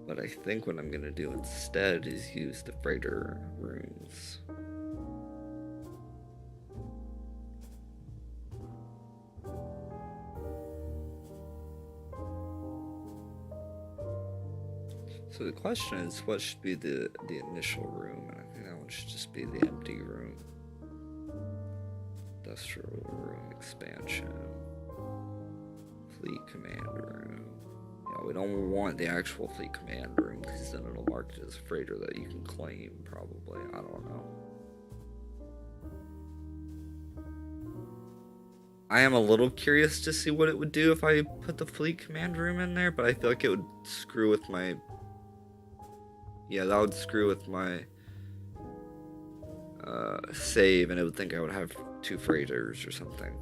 But I think what I'm gonna do instead is use the freighter runes. So the question is, what should be the initial room? And I think that one should just be the empty room. Industrial room expansion. Fleet command room. Yeah, we don't want the actual fleet command room because then it'll mark it as a freighter that you can claim, probably. I don't know. I am a little curious to see what it would do if I put the fleet command room in there, but I feel like it would screw with my... Yeah, that would screw with my save, and it would think I would have 2 freighters or something.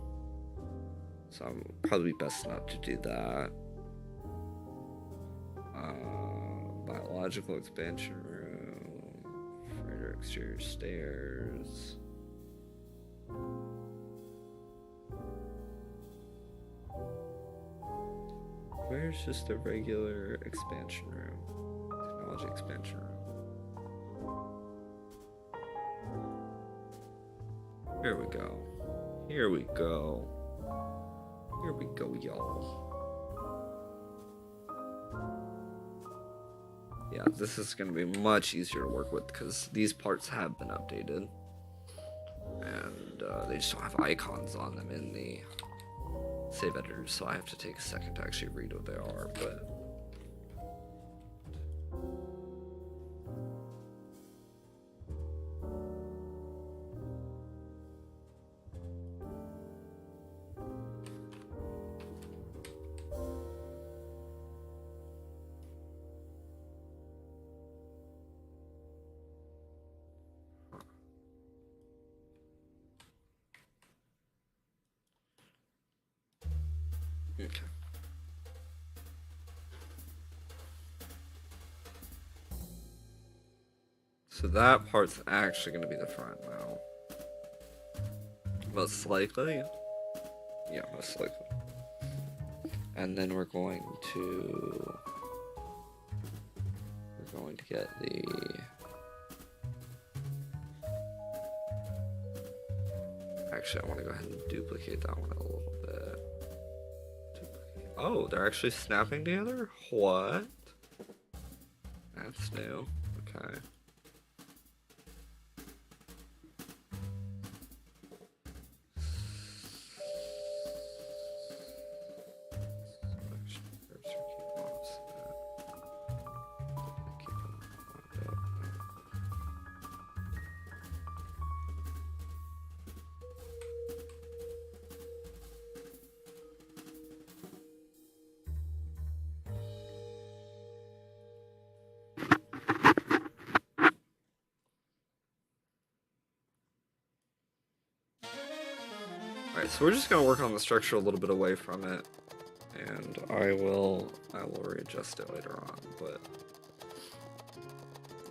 So I'm probably best not to do that. Biological expansion room, freighter exterior stairs. Where's just a regular expansion room? Technology expansion room. Here we go. Here we go. Here we go, y'all. Yeah, this is going to be much easier to work with because these parts have been updated. And they just don't have icons on them in the save editor, so I have to take a second to actually read what they are, but... Okay. So that part's actually going to be the front now. Most likely. Yeah, most likely. And then we're going to get the... Actually, I want to go ahead and duplicate that one a little bit. Oh, they're actually snapping together? What? That's new. Okay. Alright, so we're just gonna work on the structure a little bit away from it, and I will readjust it later on, but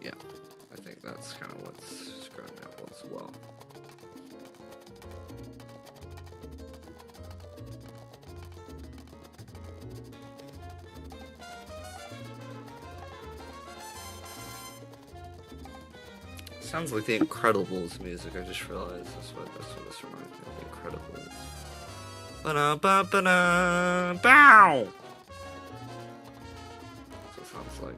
yeah, I think that's kind of what's going to happen as well. Sounds like the Incredibles music. I just realized that's what this reminds me of. The Incredibles. Ba-da-ba-ba-da, bow. That's what it sounds like.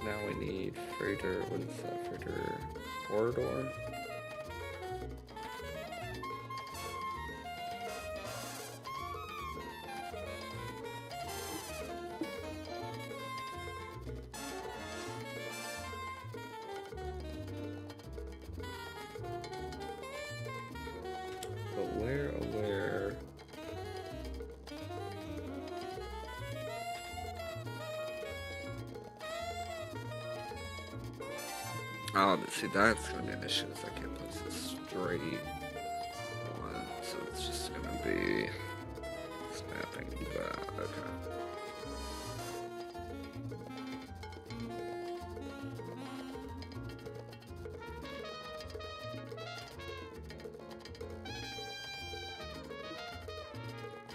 Now we need freighter. What is that? Freighter corridor. But where? Oh, where? Oh, but see, that's gonna be an issue if I can't place this straight on, so it's just gonna be snapping that. Okay.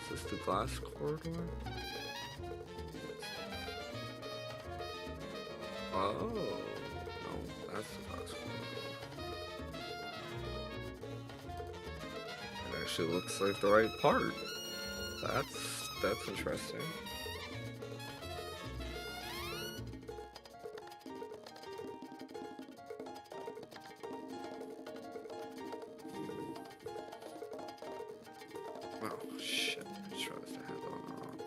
Is this the glass corridor? Oh. That's the box. It actually looks like the right part. That's interesting. Oh shit! I just realized I had that on the wrong.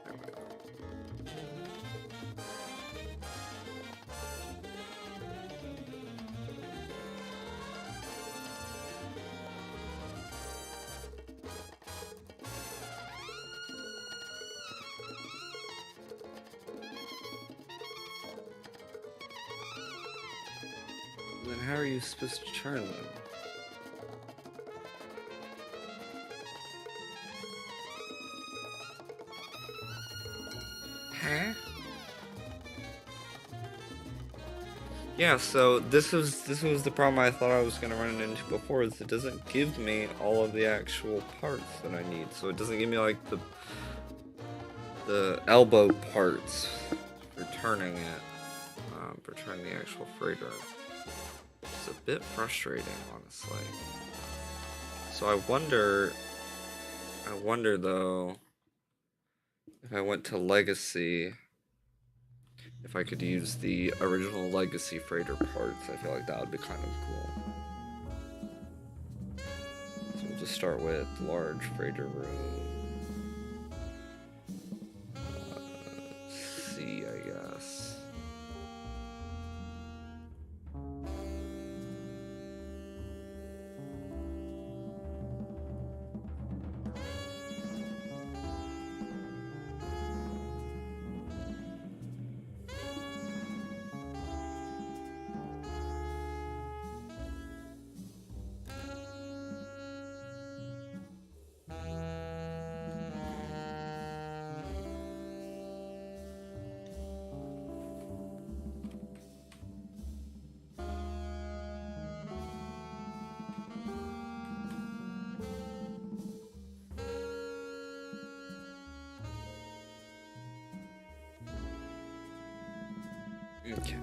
There we go. Then how are you supposed to turn them? Huh? Yeah, so this was the problem I thought I was gonna run into before, is it doesn't give me all of the actual parts that I need. So it doesn't give me like the elbow parts for turning it, for turning the actual freighter. It's a bit frustrating, honestly. So I wonder though, if I went to Legacy, if I could use the original Legacy freighter parts. I feel like that would be kind of cool. So we'll just start with large freighter room. C, I guess. Okay.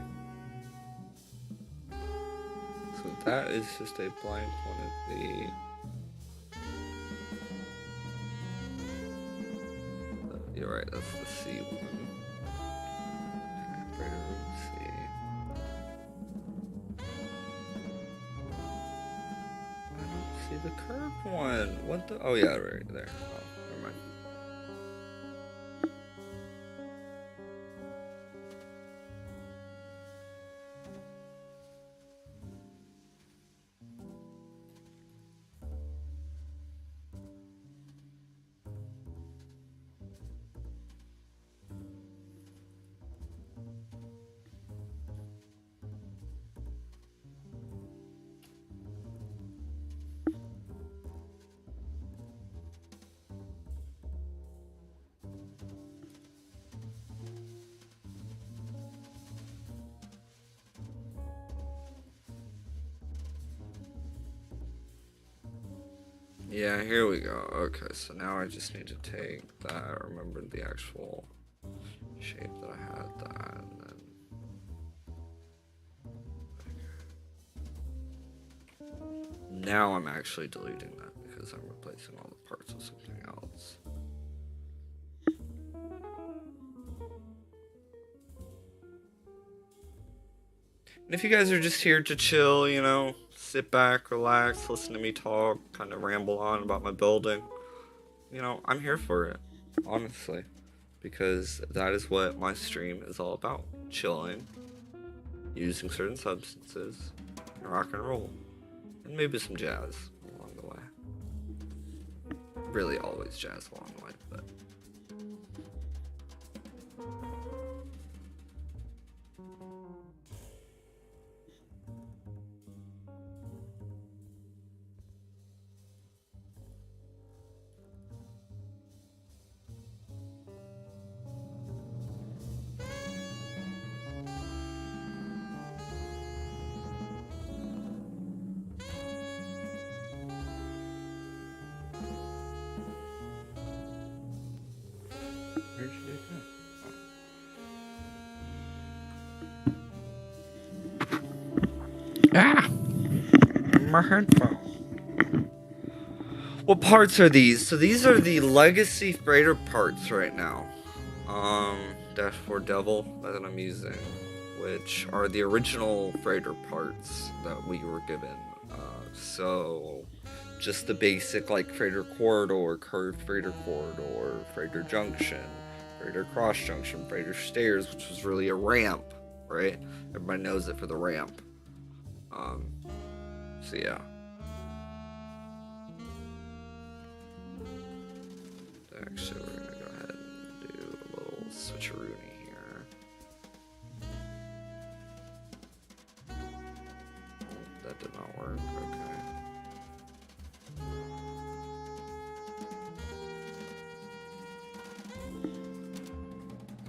So that is just a blank one of the... You're right, that's the C one. Freighter room C. I don't see the curved one. What the? Oh yeah, right there. Oh, never mind. Yeah, here we go. Okay, so now I just need to take that. I remember the actual shape that I had that, and then now I'm actually deleting that because I'm replacing all the parts with something else. And if you guys are just here to chill, you know, sit back, relax, listen to me talk, kind of ramble on about my building, you know, I'm here for it, honestly, because that is what my stream is all about. Chilling, using certain substances, and rock and roll, and maybe some jazz along the way. Really always jazz along the way, but... Where'd you go? Ah! My headphone. What parts are these? So these are the legacy freighter parts right now. Dashboard Devil that I'm using, which are the original freighter parts that we were given. So just the basic like freighter corridor, curved freighter corridor, freighter junction, freighter cross junction, freighter stairs, which was really a ramp, right? Everybody knows it for the ramp. So yeah. Actually, we're gonna go ahead and do a little switcheroony here. Oh, that did not work. Okay.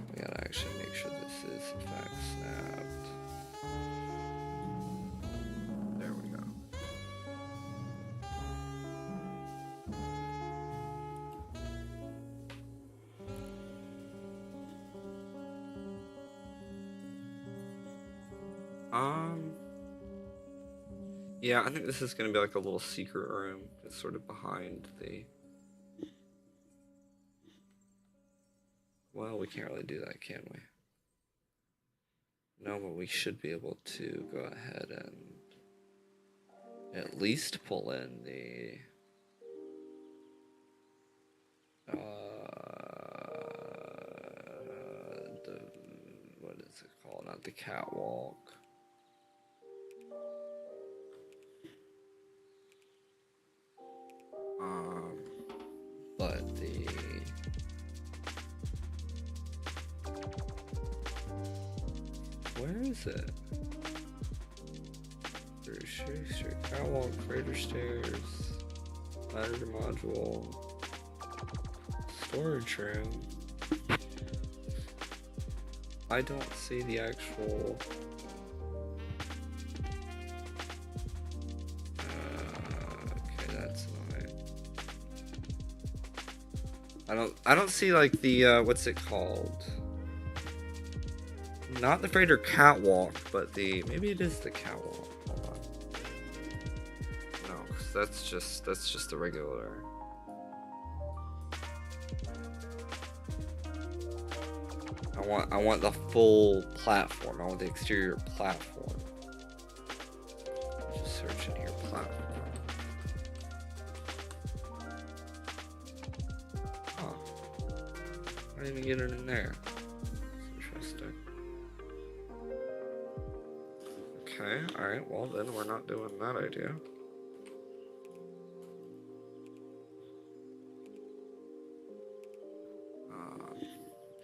We gotta actually make sure this is in fact snapped. There we go. Yeah, I think this is gonna be like a little secret room. It's sort of behind the... Well, we can't really do that, can we? No, but we should be able to go ahead and at least pull in the... what is it called? Not the catwalk. But the... Where is it? Straight catwalk, freighter stairs, ladder module, storage room. I don't see the actual... okay, that's annoying. I don't see like the what's it called? Not the freighter catwalk, but maybe it is the catwalk. Hold on. No, because that's just the regular. I want the full platform. I want the exterior platform. Just search in here, platform. Huh. I didn't even get it in there. That's interesting. Okay, alright, well then we're not doing that idea.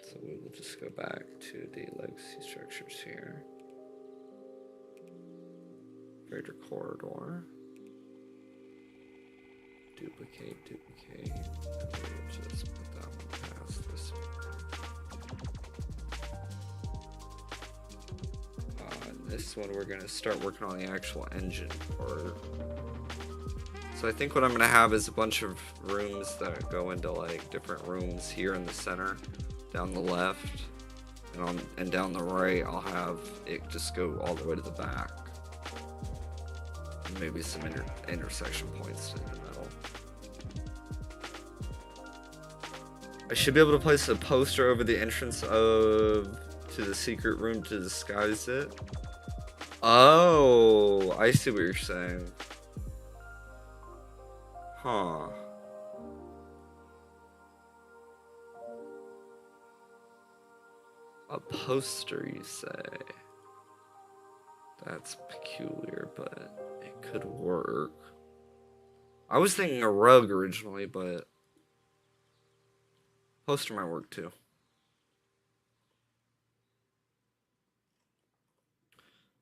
So we will just go back to the legacy structures here. Freighter corridor. Duplicate. And we'll just put that one past this one. This one we're going to start working on the actual engine part. So I think what I'm going to have is a bunch of rooms that go into like different rooms here in the center. Down the left and down the right, I'll have it just go all the way to the back. And maybe some intersection points in the middle. I should be able to place a poster over the entrance to the secret room to disguise it. Oh, I see what you're saying. Huh. A poster, you say? That's peculiar, but it could work. I was thinking a rug originally, but poster might work too.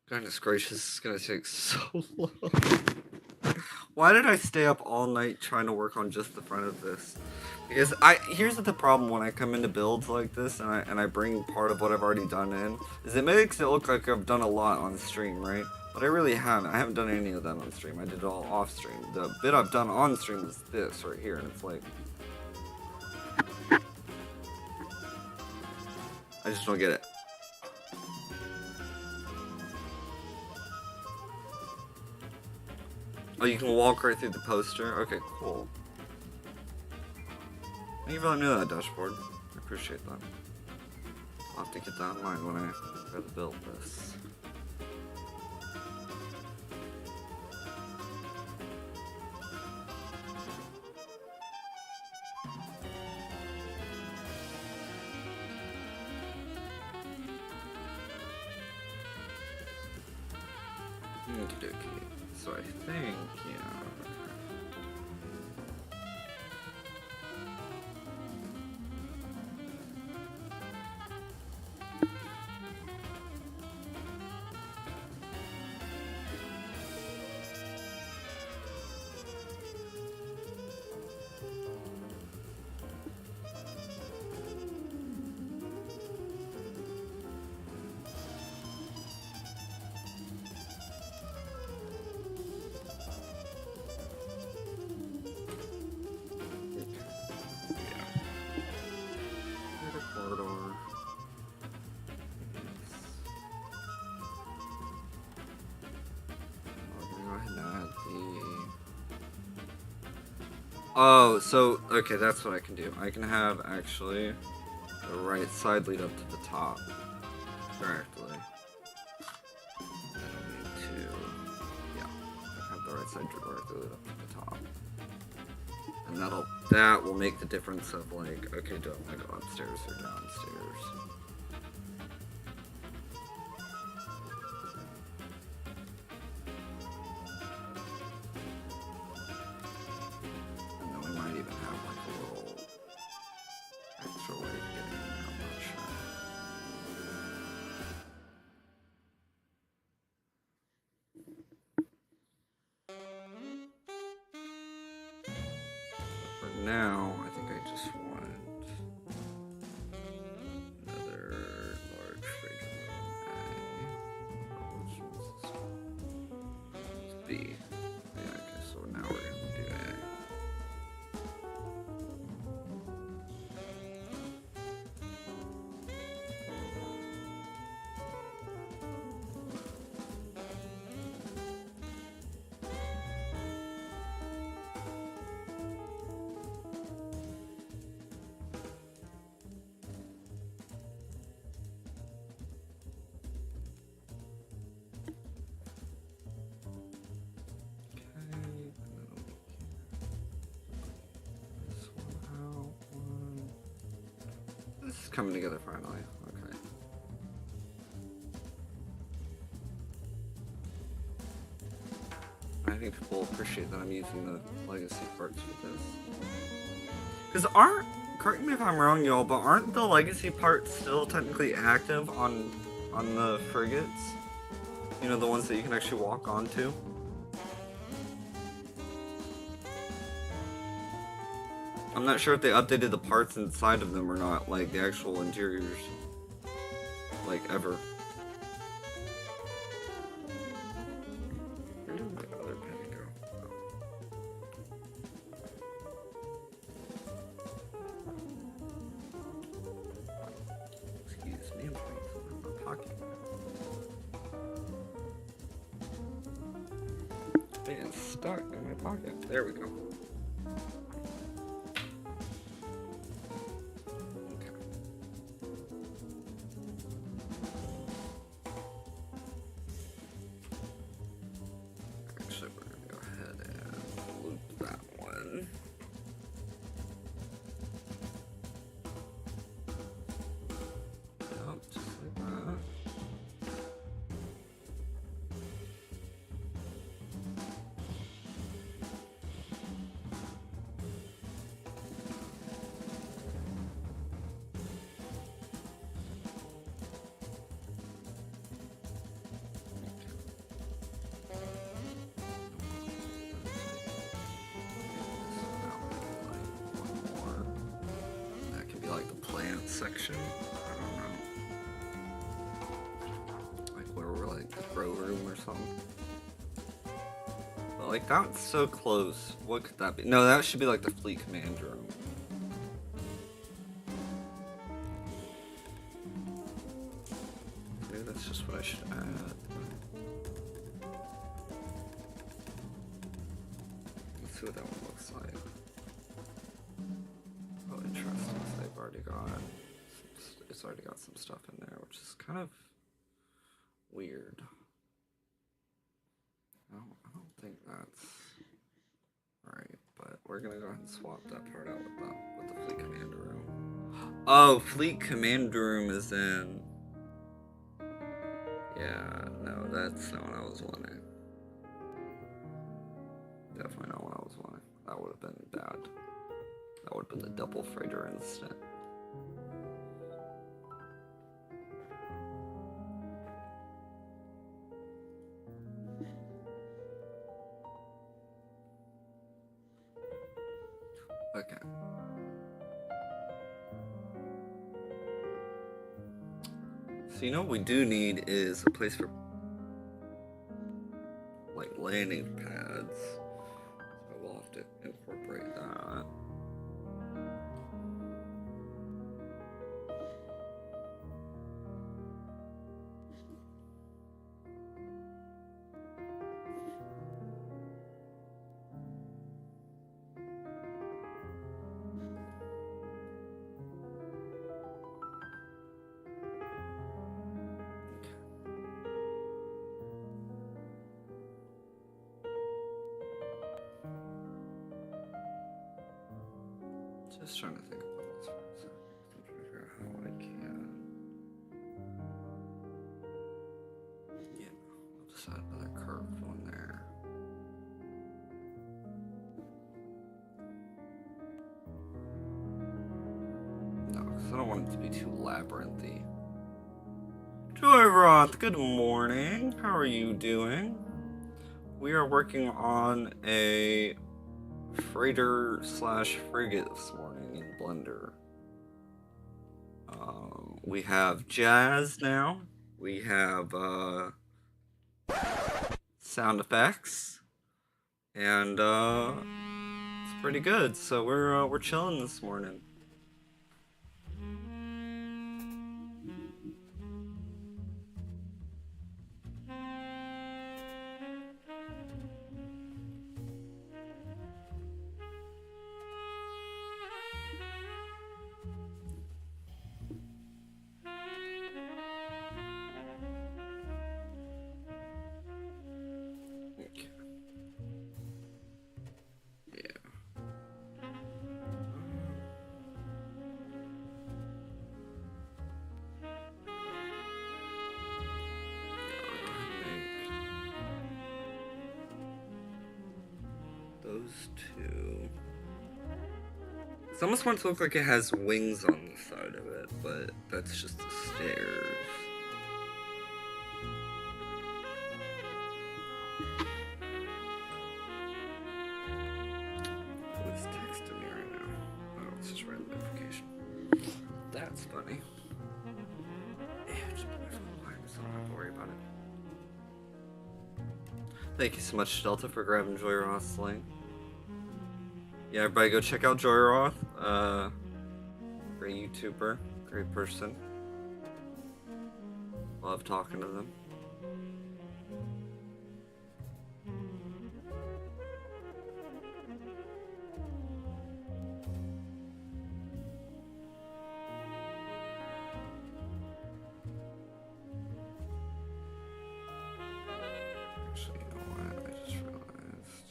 Goodness gracious, this is gonna take so long. Why did I stay up all night trying to work on just the front of this? Because here's the problem when I come into builds like this and I bring part of what I've already done in, is it makes it look like I've done a lot on stream, right? But I really haven't. I haven't done any of that on stream. I did it all off stream. The bit I've done on stream is this right here, and it's like, I just don't get it. Oh, you can walk right through the poster? Okay, cool. Thank you for letting me know that, dashboard. I appreciate that. I'll have to get that in mind when I go to build this. Okey-dokey. So I think, yeah. Oh, so, okay, that's what I can do. I can have, actually, the right side lead up to the top. Directly. I don't need to... Yeah. I have the right side directly lead up to the top. And that will make the difference of, like, okay, do I go upstairs or downstairs? Now, I think I just want another large fridge room A. B. Yeah, okay, so now we're gonna do A. This is coming together finally. Okay. I think people appreciate that I'm using the legacy parts for this. Because correct me if I'm wrong, y'all, but aren't the legacy parts still technically active on the frigates? You know, the ones that you can actually walk onto? I'm not sure if they updated the parts inside of them or not, like the actual interiors. Like, ever. Where did my other pen go? Excuse me, I'm trying to fill my pocket. It's stuck in my pocket. There we go. Section. I don't know. Like where we're like the grow room or something. But like that's so close. What could that be? No, that should be like the fleet command room. Maybe that's just what I should add. Let's see what that one looks like. Oh, interesting. So they've already got. It's already got some stuff in there, which is kind of weird. I don't think that's right, but we're gonna go ahead and swap that part out with the fleet commander room. Oh, fleet commander room is in. Yeah, no, that's not what I was wanting. Definitely not what I was wanting. That would have been bad. That would have been the double freighter instead. Okay. So you know what we do need is a place for like landing pads. So we'll have to incorporate that. Just trying to think about this for a second. I'm trying to figure out how I can. Yeah, I'll just add another curved one there. No, because I don't want it to be too labyrinthy. Joy Roth, good morning. How are you doing? We are working on a freighter / frigate this morning in Blender. We have jazz now. We have sound effects, and it's pretty good. So we're chilling this morning. those two. It almost wants to look like it has wings on the side of it, but that's just the stairs. Who's texting me right now? Oh, it's just random notification. That's funny. Yeah, just put my phone behind me so I don't have to worry about it. Thank you so much, Delta, for grabbing Joy Roth's link. Yeah, everybody go check out Joy Roth. Great YouTuber, great person. Love talking to them. Actually, you know what? I just realized.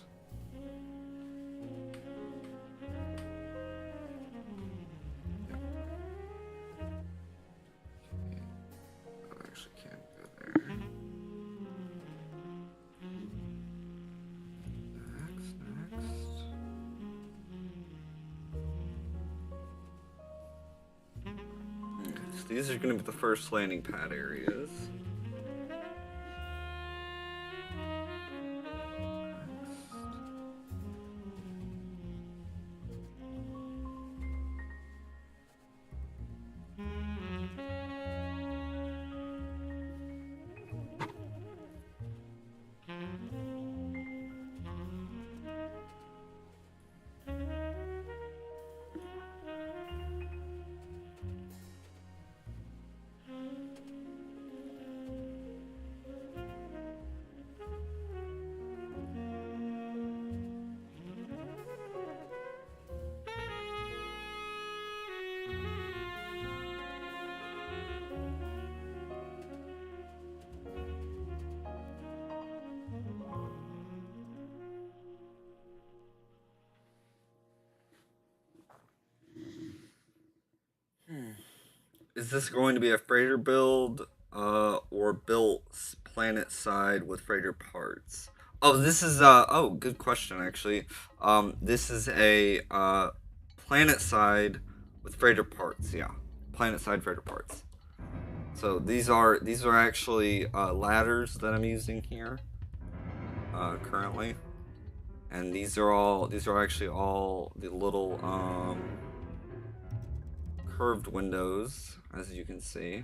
I actually can't go there. Next. So these are going to be the first landing pad areas. Is this going to be a freighter build, or built planet side with freighter parts? Oh, this is oh, good question actually. This is a planet side with freighter parts. Yeah, planet side freighter parts. So these are actually ladders that I'm using here currently, and these are actually all the little curved windows, as you can see.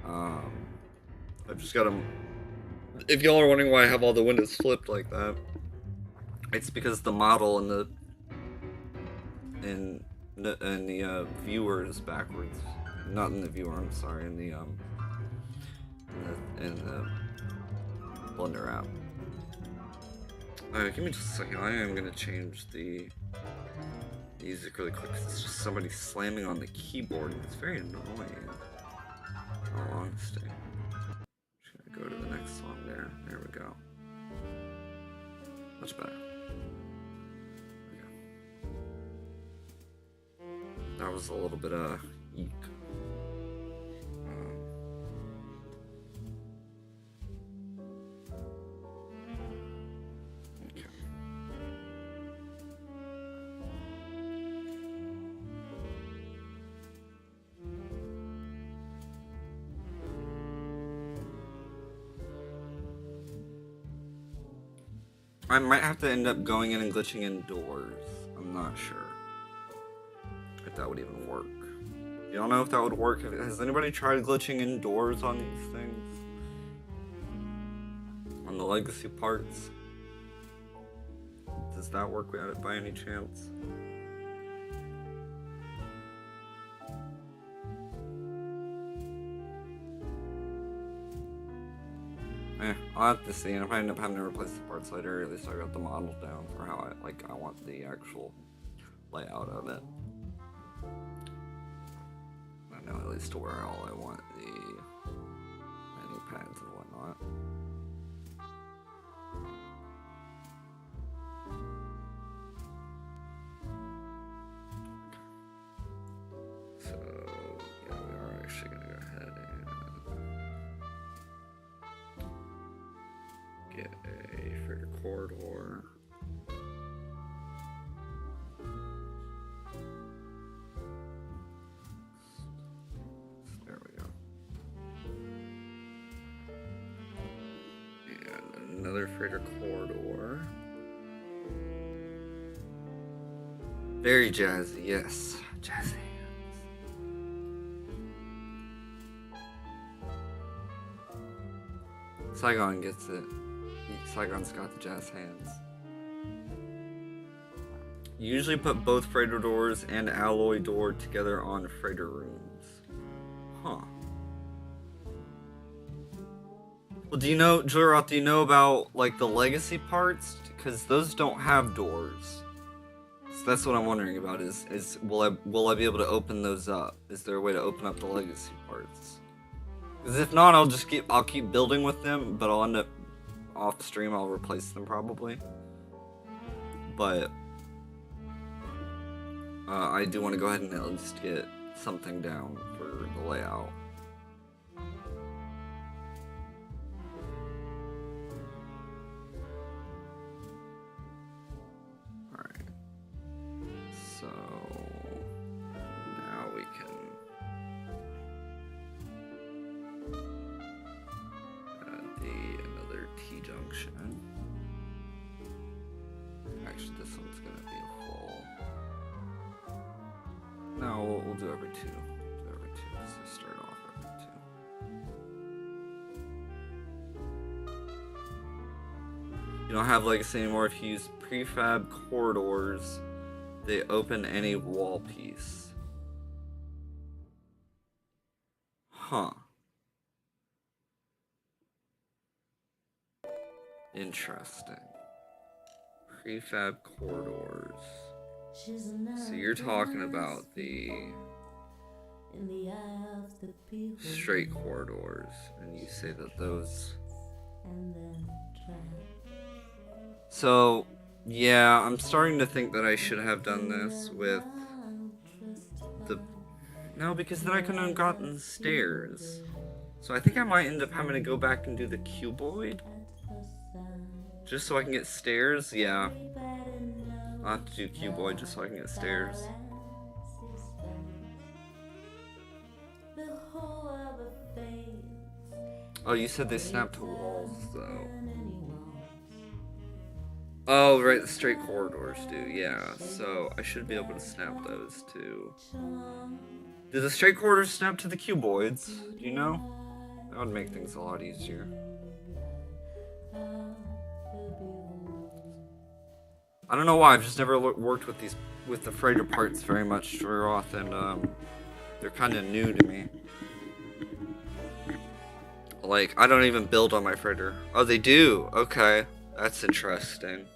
I've just got them. If y'all are wondering why I have all the windows flipped like that, it's because the model in the viewer is backwards. Not in the viewer. I'm sorry. In the Blender app. Alright, give me just a second. I am gonna change the music really quick. It's just somebody slamming on the keyboard, and it's very annoying. In all honesty. Just gonna go to the next song there. There we go. Much better. There we go. That was a little bit eek. Okay. I might have to end up going in and glitching indoors. I'm not sure if that would even work. You don't know if that would work. Has anybody tried glitching indoors on these things? On the legacy parts? Does that work by any chance? I'll have to see, and if I end up having to replace the parts later, at least I got the model down for how I want the actual layout of it. I know at least to where all I want the menu pads and whatnot. So yeah, we are actually gonna go ahead and get a freighter corridor. freighter corridor. Very jazzy, yes. Jazzy. Saigon gets it. Saigon's got the jazz hands. You usually put both freighter doors and alloy door together on freighter rooms. Huh. Well, do you know, Joyroth, do you know about, like, the legacy parts? Because those don't have doors. So that's what I'm wondering about, is will I be able to open those up? Is there a way to open up the legacy parts? Because if not, I'll keep building with them, but I'll end up, off stream, I'll replace them probably. But I do want to go ahead and at least get something down for the layout. Alright. So now we can add another T-junction. Actually, this one's gonna be a full. No, we'll do every two. Do every two. So start off every two. You don't have legacy anymore if you use prefab corridors. They open any wall piece. Huh. Interesting. Prefab corridors. So you're talking about the straight corridors, and you say that those. So, yeah, I'm starting to think that I should have done this with the. No, because then I couldn't have gotten stairs. So I think I might end up having to go back and do the cuboid. Just so I can get stairs, yeah. I'll have to do cuboid just so I can get stairs. Oh, you said they snap to walls, though. Oh, right, the straight corridors do, yeah. So I should be able to snap those, too. Do the straight corridors snap to the cuboids? Do you know? That would make things a lot easier. I don't know why, I've just never worked with the freighter parts very much, Joyroth, and they're kind of new to me. Like, I don't even build on my freighter. Oh, they do? Okay, that's interesting.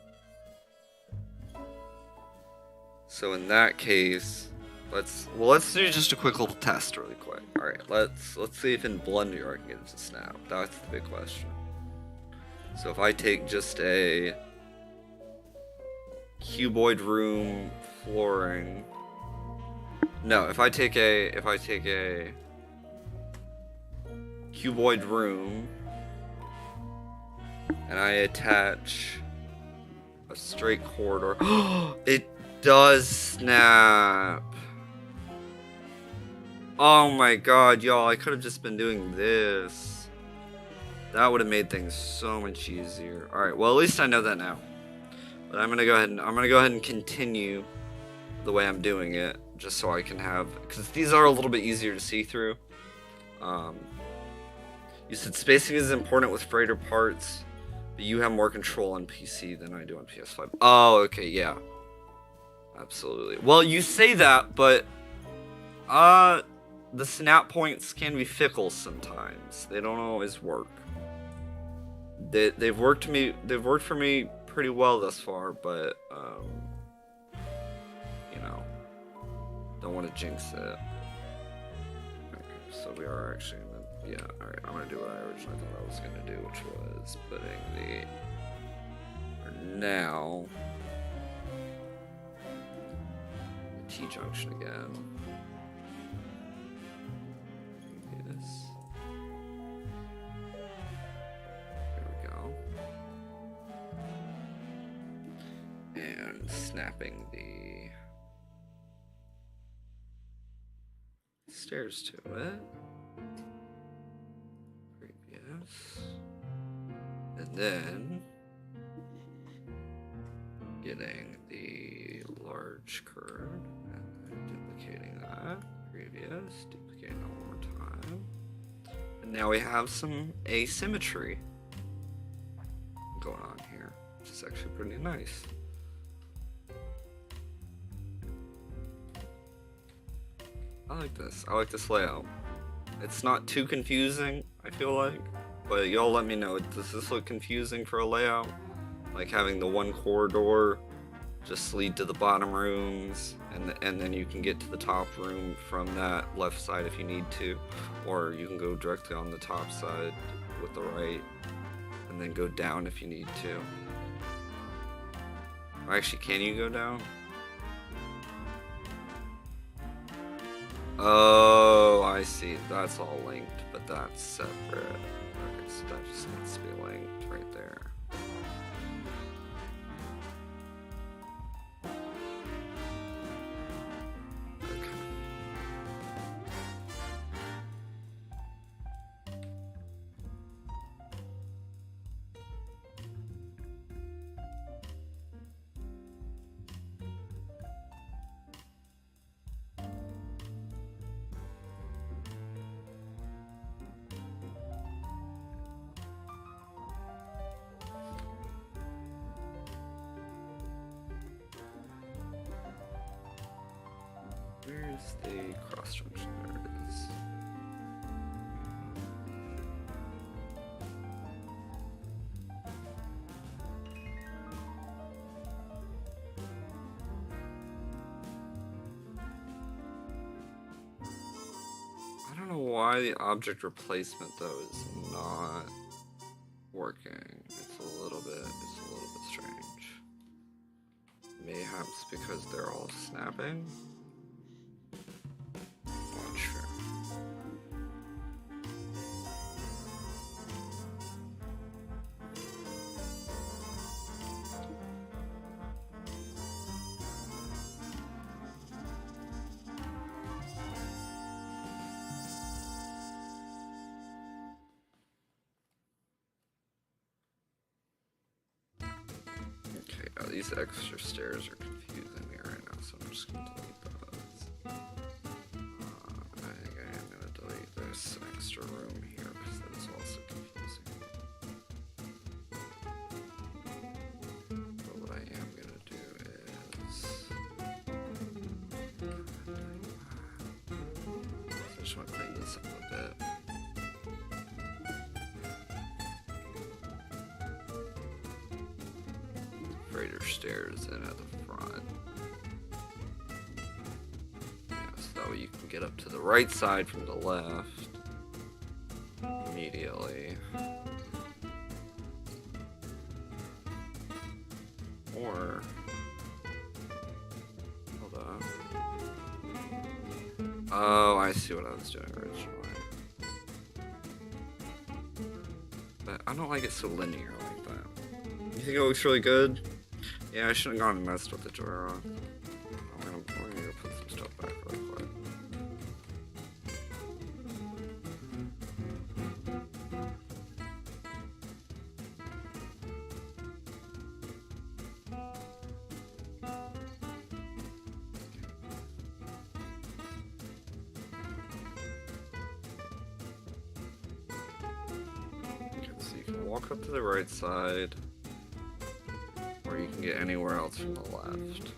So in that case, let's do just a quick little test really quick. Alright, let's see if in Blender I can get it to snap. That's the big question. So if I take just a cuboid room flooring. No, if I take a cuboid room and I attach a straight corridor, it does snap. Oh my god, y'all, I could have just been doing this. That would have made things so much easier. Alright, well at least I know that now. But I'm gonna go ahead and continue the way I'm doing it, just so I can have, because these are a little bit easier to see through. You said spacing is important with freighter parts, but you have more control on PC than I do on PS5. Oh, okay, yeah. Absolutely. Well, you say that, but the snap points can be fickle sometimes. They don't always work. They've worked for me pretty well thus far, but you know, don't want to jinx it. Okay, so we are actually gonna, yeah, alright, I'm gonna do what I originally thought I was gonna do, which was putting now T-junction again. Do this. There we go. And snapping the stairs to it. Previous. And then getting the large curve and duplicating that. Previous, duplicating that one more time. And now we have some asymmetry going on here, which is actually pretty nice. I like this. I like this layout. It's not too confusing, I feel like, but y'all let me know. Does this look confusing for a layout? Like having the one corridor just lead to the bottom rooms, and then you can get to the top room from that left side if you need to, or you can go directly on the top side with the right, and then go down if you need to. Or actually, can you go down? Oh, I see. That's all linked, but that's separate. Okay, so that just needs to be linked right there. Where's the cross junction? There it is. I don't know why the object replacement though is not working. It's a little bit strange. Mayhaps because they're all snapping. Not sure. Okay, now these extra stairs are confusing me right now, so I'm just gonna delete those. I think I am gonna delete this extra room here because that is also confusing. But what I am gonna do is I just want to clean this up a bit. Freighter stairs in at the front. Yeah, so that way you can get up to the right side from the left immediately. Or hold on. Oh, I see what I was doing originally. But I don't like it so linear like that. You think it looks really good? Yeah, I should have gone and messed with the drawer. I'm gonna go put some stuff back real quick. Okay, so you can walk up to the right side. Or you can get anywhere else from the left.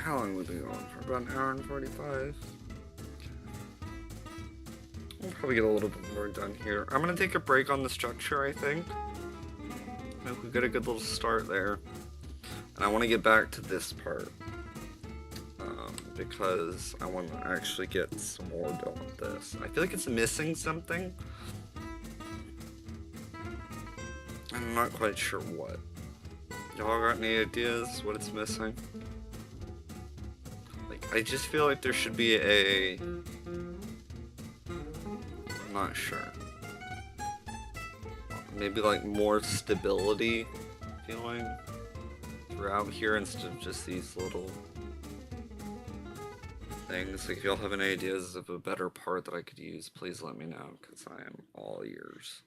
How long have we been going for? About an hour and 45. We'll probably get a little bit more done here. I'm gonna take a break on the structure, I think. I hope we get a good little start there. And I want to get back to this part. Because I want to actually get some more done with this. I feel like it's missing something. I'm not quite sure what. Y'all got any ideas what it's missing? Like, I just feel like there should be a... I'm not sure. maybe like more stability feeling throughout here instead of just these little things. Like, if y'all have any ideas of a better part that I could use, please let me know, because I am all ears.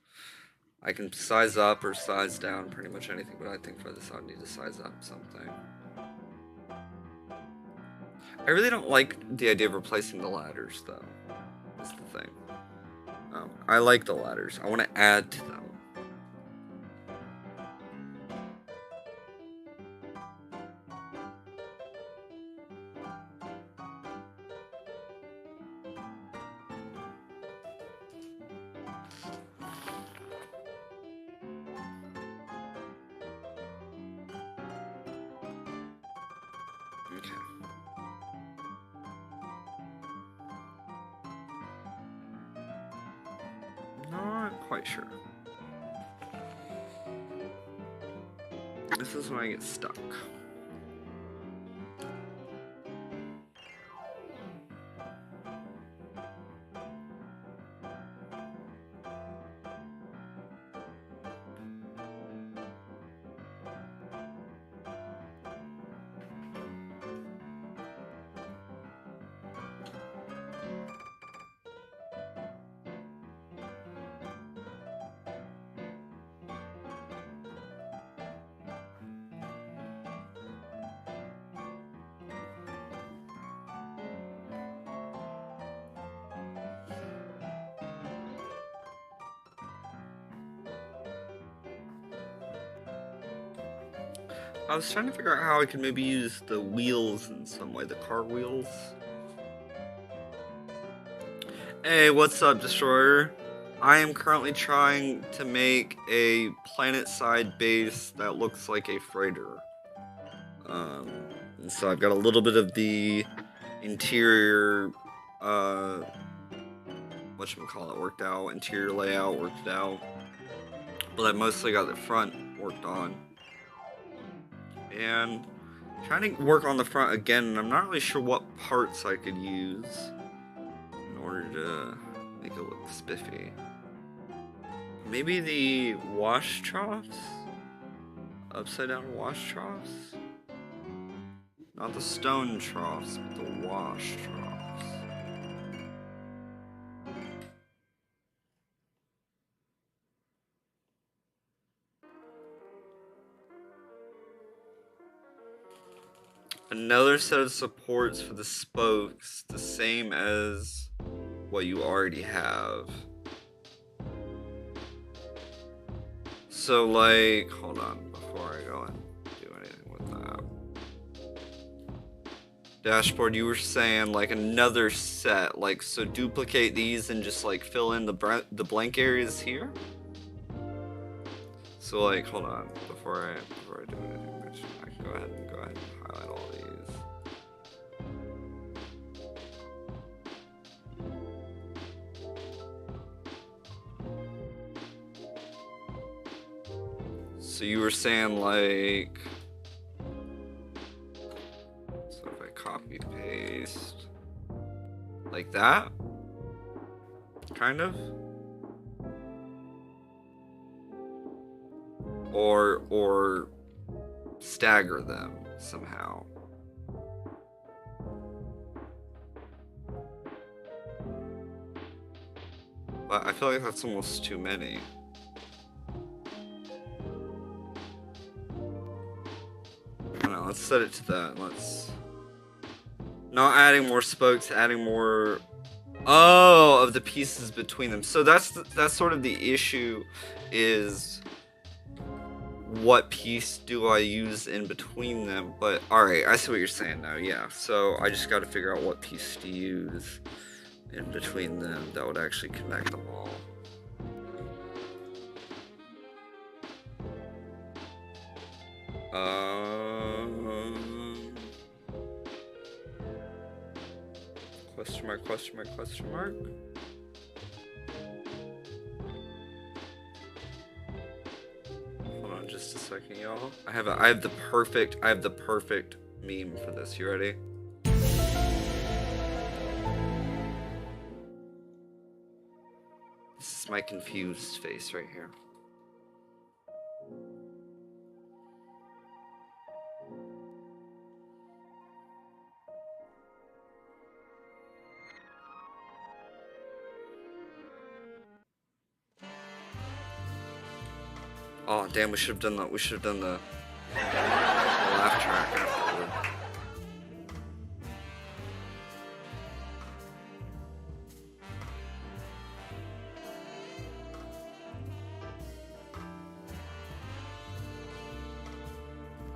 I can size up or size down pretty much anything, but I think for this I need to size up something. I really don't like the idea of replacing the ladders, though. That's the thing. I like the ladders. I want to add to them. Okay. Not quite sure. This is when I get stuck. I was trying to figure out how I could maybe use the wheels in some way, the car wheels. Hey, what's up, Destroyer? I am currently trying to make a planet-side base that looks like a freighter. And so I've got a little bit of the interior, whatchamacallit, worked out, interior layout worked out. But I mostly got the front worked on. And trying to work on the front again, and I'm not really sure what parts I could use in order to make it look spiffy. Maybe the wash troughs? Upside down wash troughs? Not the stone troughs, but the wash troughs. Another set of supports for the spokes, the same as what you already have. So, like, hold on, before I go and do anything with that. Dashboard, you were saying, like, another set, like, so duplicate these and just, like, fill in the blank areas here? So, like, hold on, before I do anything, I can go ahead and highlight all these. So you were saying, like, so if I copy paste like that, kind of, or stagger them somehow. But I feel like that's almost too many. I don't know, let's set it to that. Let's not adding more spokes, adding more of the pieces between them. So that's sort of the issue, is what piece do I use in between them? But alright, I see what you're saying now, yeah. So I just got to figure out what piece to use in between them that would actually connect them all. Question mark, question mark, question mark. Hold on just a second, y'all. I have the perfect meme for this. You ready? This is my confused face right here. Oh damn, we should have done that. We should have done the laugh track afterward.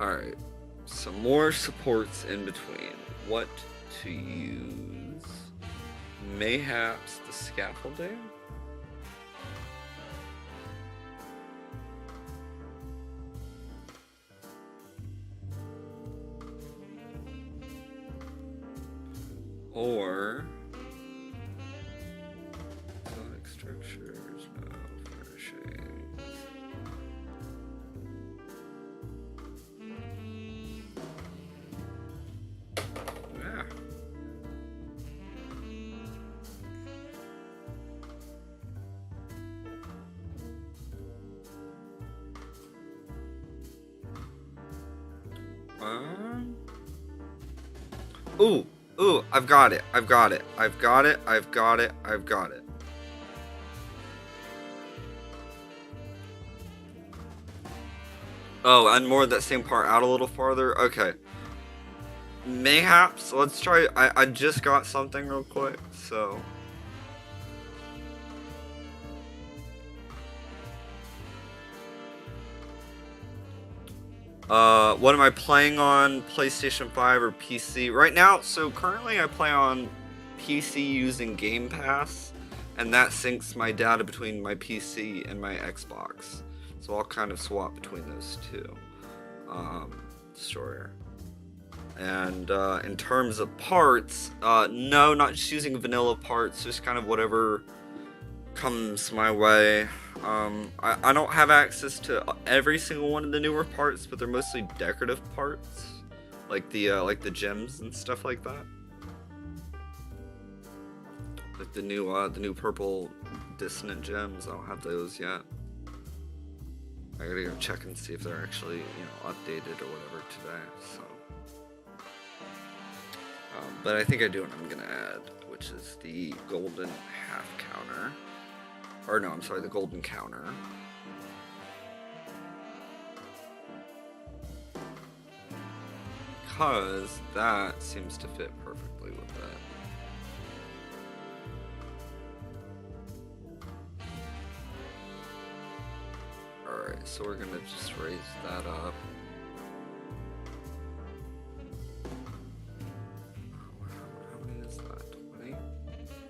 Alright, some more supports in between. What to use? Mayhaps the scaffolding? Or exotic structures, no furnishings. Yeah. Ooh. Ooh, I've got it. I've got it. I've got it. I've got it. I've got it. Oh, and more of that same part out a little farther. Okay. Mayhaps. Let's try. I just got something real quick, so. What am I playing on? PlayStation 5 or PC? Right now, so currently I play on PC using Game Pass, and that syncs my data between my PC and my Xbox. So I'll kind of swap between those two. Destroyer. And in terms of parts, no, not just using vanilla parts, just kind of whatever comes my way. I don't have access to every single one of the newer parts, but they're mostly decorative parts, like the gems and stuff like that. Like the new purple dissonant gems. I don't have those yet. I gotta go check and see if they're actually, updated or whatever today. So, but I think I do what I'm gonna add, which is the golden half counter. Or no, I'm sorry, the golden counter. Because that seems to fit perfectly with that. Alright, so we're gonna just raise that up. How many is that? 20?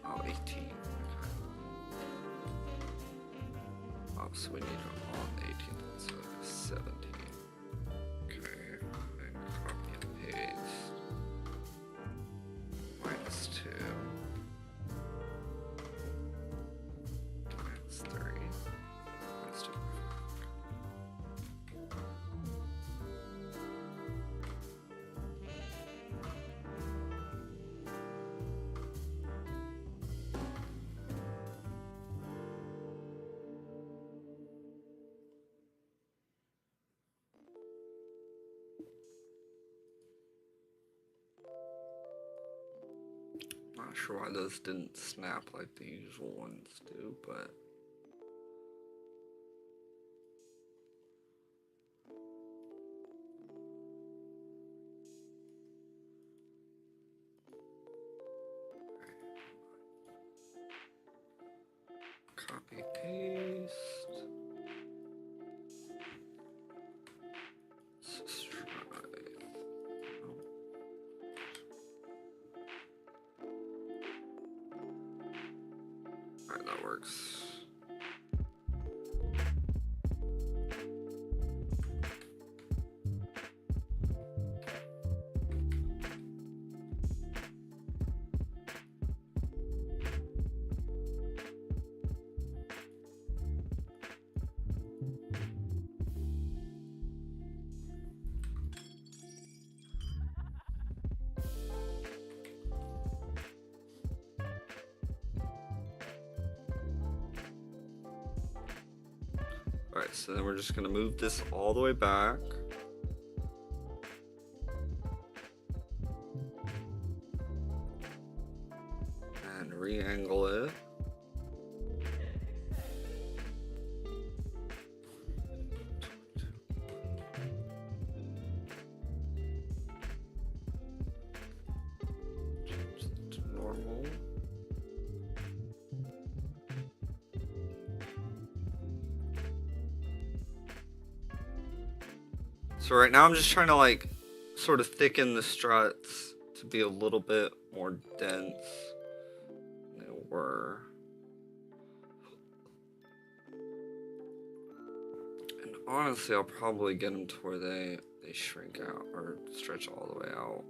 Oh, 18. So we need them on the 18th, so 17. Okay, and copy and paste. -2. -3. -2. Not sure why those didn't snap like the usual ones do, but copy paste. Let's just try. Alright, that works. Alright, so then we're just going to move this all the way back. And re-angle it. So right now I'm just trying to like sort of thicken the struts to be a little bit more dense than they were. And honestly, I'll probably get them to where they shrink out or stretch all the way out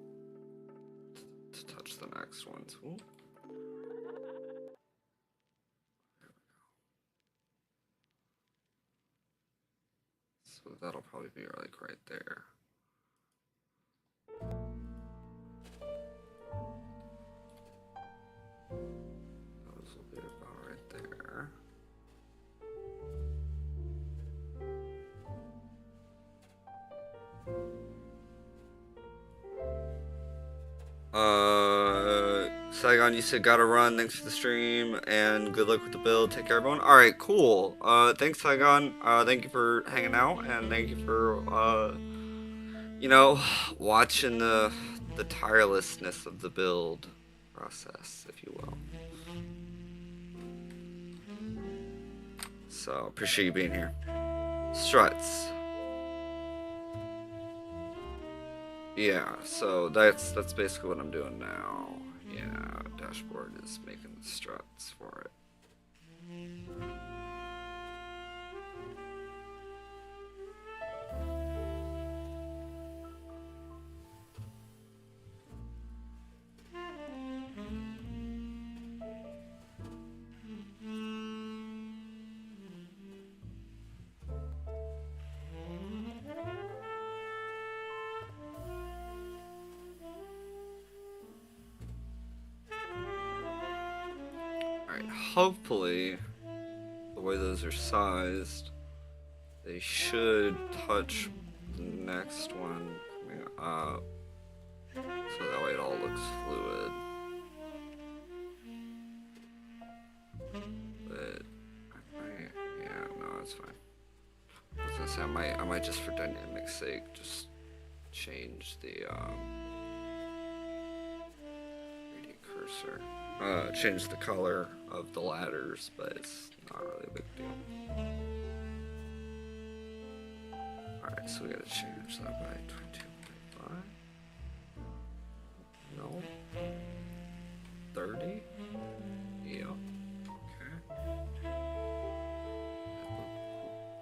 to touch the next ones. Ooh. So that'll probably be like right there. Those will be about right there. Saigon, you said gotta run. Thanks for the stream and good luck with the build. Take care, everyone. All right, cool. Thanks, Saigon. Thank you for hanging out and thank you for you know, watching the tirelessness of the build process, if you will. So appreciate you being here. Struts. Yeah, so that's basically what I'm doing now. Yeah, dashboard is making the struts for it. Hopefully, the way those are sized, they should touch the next one coming up, so that way it all looks fluid. But yeah, no, it's fine. I was gonna say I might just for dynamic's sake just change the 3D cursor. Change the color of the ladders, but it's not really a big deal. Alright, so we gotta change that by 22.5. No. 30? Yeah. Okay.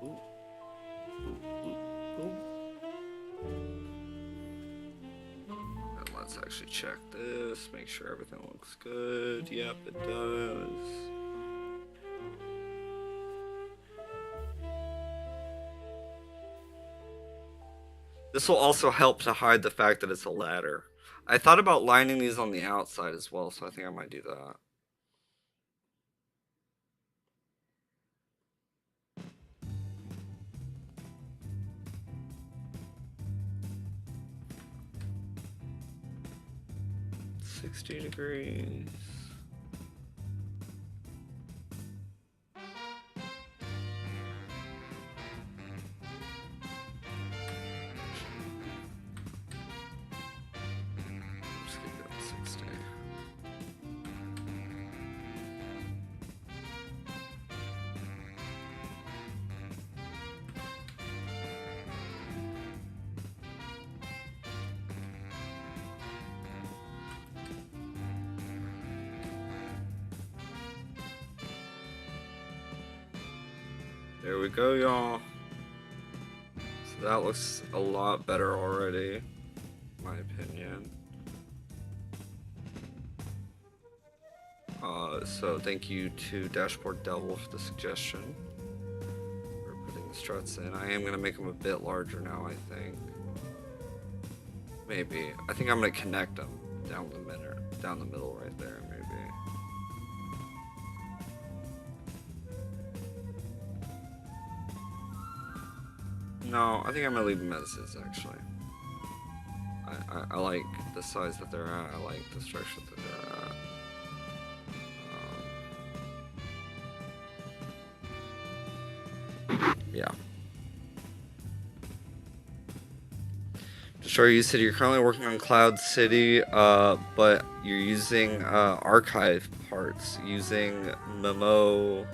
Ooh. And let's actually check this, make sure everything looks good. Yep, it does. This will also help to hide the fact that it's a ladder. I thought about lining these on the outside as well, so I think I might do that. $60 degrees. There we go, y'all. So that looks a lot better already, in my opinion. So thank you to Dashboard Devil for the suggestion for putting the struts in. I am gonna make them a bit larger now, I think. Maybe. I think I'm gonna connect them down the middle right there, maybe. No, I think I'm gonna leave them as is, actually. I like the size that they're at. I like the structure that they're at. Yeah. Destroyer, you said you're currently working on Cloud City, but you're using archive parts, using Memo.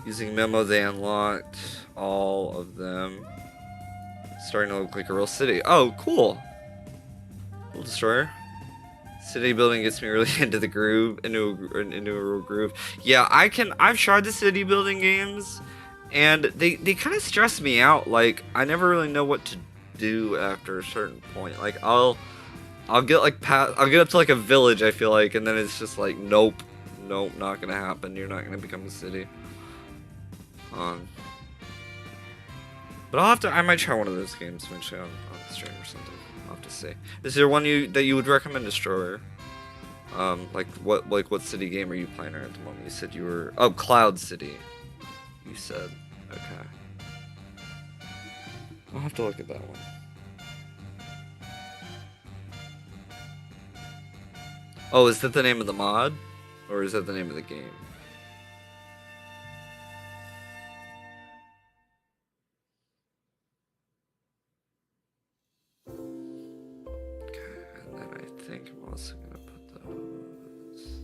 Using memo, they unlocked all of them. Starting to look like a real city. Oh, cool. Cool destroyer. City building gets me really into the groove, into a real groove. Yeah, I've tried the city building games, and they kind of stress me out. Like, I never really know what to do after a certain point. Like, I'll get like I'll get up to like a village, I feel like, and then it's just like, nope, not gonna happen. You're not gonna become a city. But I might try one of those games eventually on the stream or something. I'll have to see. Is there one that you would recommend, Destroyer? Like what city game are you playing at the moment? You said you were Cloud City. You said, okay. I'll have to look at that one. Oh, is that the name of the mod, or is that the name of the game? I think I'm also gonna put those.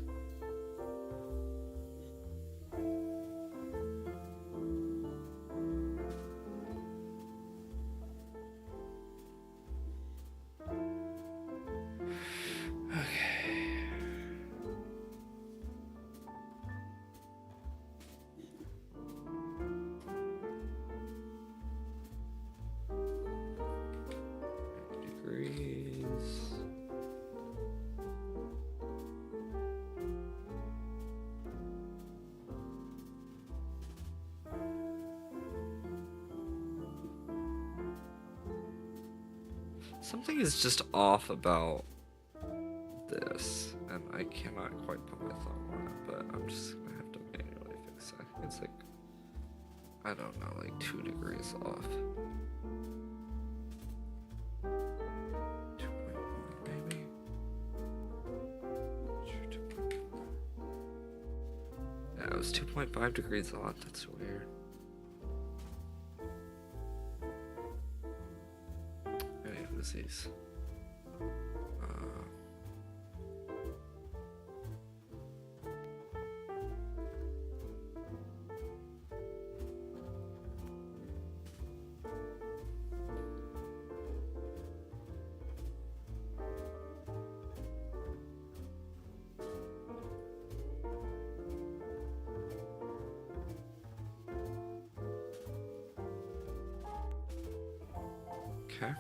Okay. Degrees. Something is just off about this, and I cannot quite put my thumb on it, but I'm just gonna have to manually fix it. I think it's like, I don't know, like 2 degrees off. 2.1 maybe? Yeah, it was 2.5 degrees off, that's weird. These. Okay.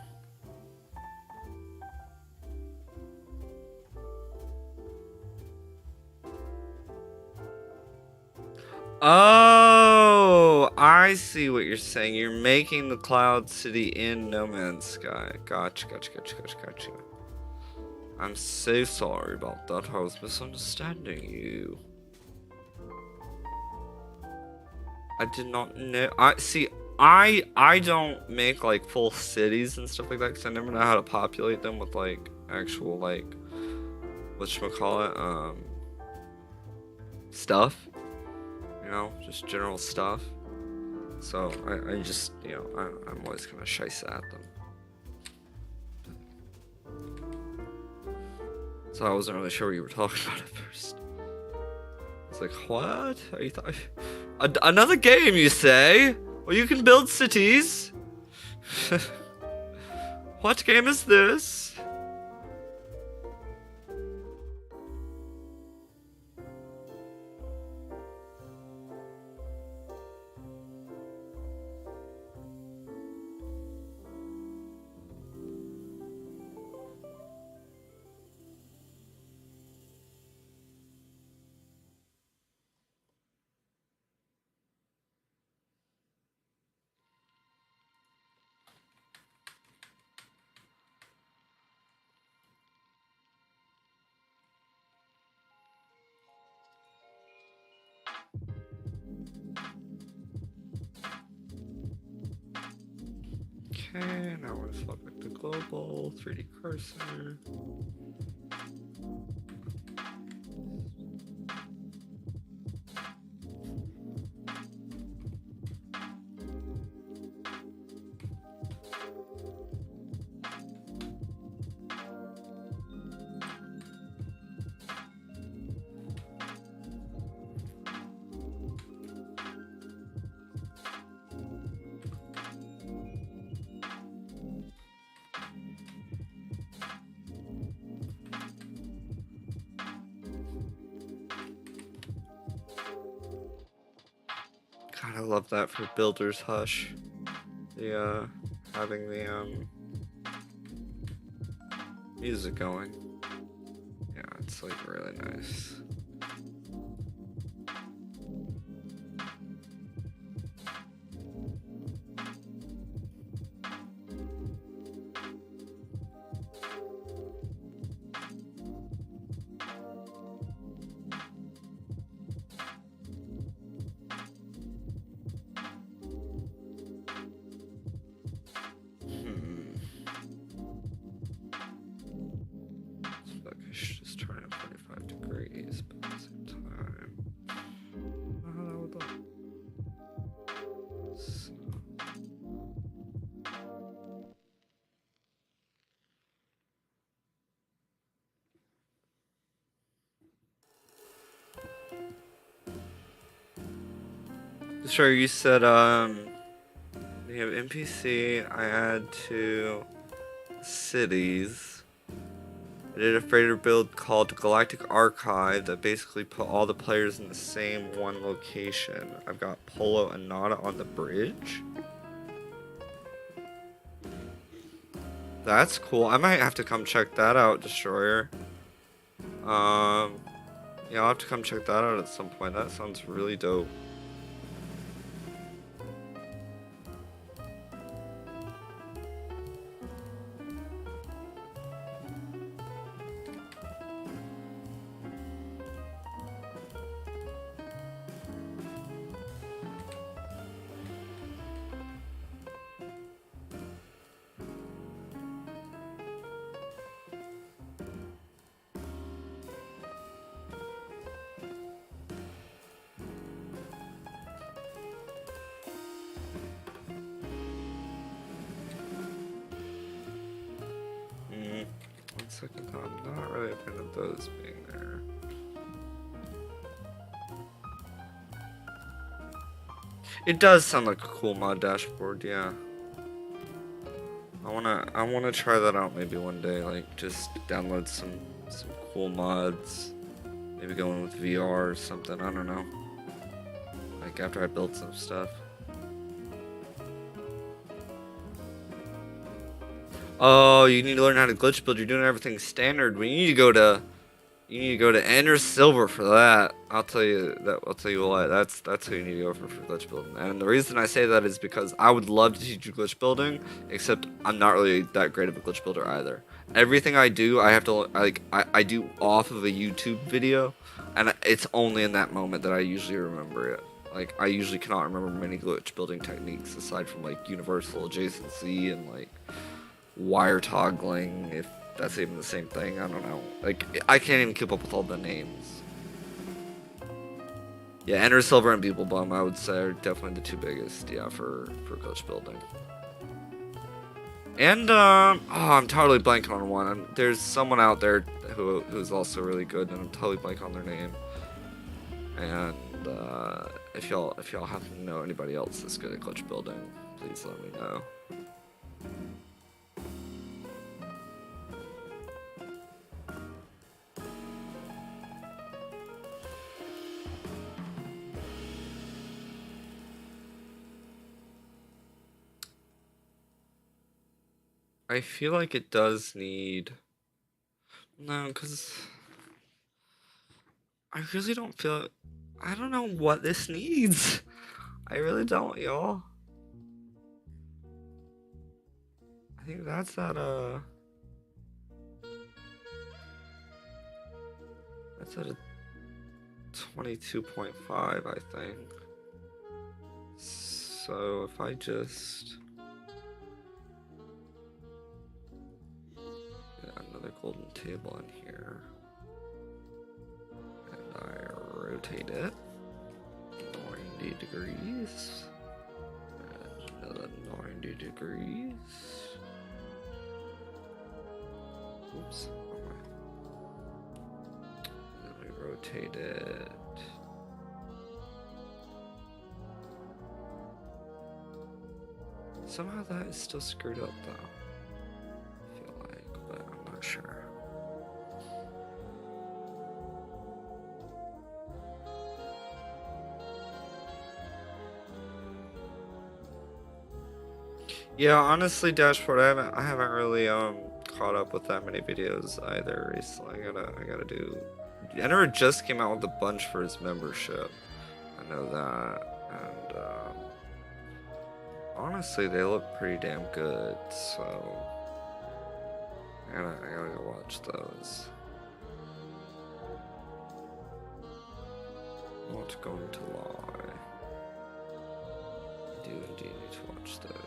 Oh, I see what you're saying. You're making the Cloud City in No Man's Sky. Gotcha. I'm so sorry about that. I was misunderstanding you. I did not know. I don't make like full cities and stuff like that because I never know how to populate them with like actual like whatchamacallit, stuff. You know, just general stuff. So I just, you know, I'm always kind of shice at them. So I wasn't really sure what you were talking about at first. It's like, what? Are you another game, you say? Well, you can build cities. What game is this? Okay, now we're gonna swap back to global 3D cursor. God, I love that for Builder's Hush. The having the music going. Yeah, it's like really nice. Just turn it 45 degrees, but at the same time, how that would look. So, sure, you said we have NPC. I add to cities. I did a freighter build called Galactic Archive that basically put all the players in the same one location. I've got Polo and Nada on the bridge. That's cool. I might have to come check that out, Destroyer. Yeah, I'll have to come check that out at some point. That sounds really dope. One second, I'm not really a fan of those being there. It does sound like a cool mod dashboard, yeah. I wanna try that out maybe one day, like just download some cool mods. Maybe go in with VR or something, I don't know. Like after I build some stuff. Oh, you need to learn how to glitch build. You're doing everything standard. We need to go to Ender Silver for that. I'll tell you what. That's who you need to go for glitch building. And the reason I say that is because I would love to teach you glitch building, except I'm not really that great of a glitch builder either. Everything I do, I have to I do off of a YouTube video, and it's only in that moment that I usually remember it. Like I usually cannot remember many glitch building techniques aside from like universal adjacency and like wire toggling, if that's even the same thing. I don't know. Like, I can't even keep up with all the names. Yeah, Ender Silver and Beeble Bum, I would say, are definitely the two biggest, yeah, for glitch building. And, oh, I'm totally blanking on one. There's someone out there who's also really good, and I'm totally blanking on their name. And, if y'all happen to know anybody else that's good at glitch building, please let me know. I feel like it does need... No, because... I really don't feel... I don't know what this needs. I really don't, y'all. I think that's at a... That's at a 22.5, I think. So if I just... Another golden table in here, and I rotate it 90 degrees, and another 90 degrees. Oops. And then we rotate it. Somehow that is still screwed up though. But I'm not sure. Yeah, honestly, Dashboard, I haven't really caught up with that many videos either recently. I gotta do. Enner just came out with a bunch for his membership. I know that, and honestly, they look pretty damn good. So I gotta go watch those. What's going to lie? I do indeed need to watch those.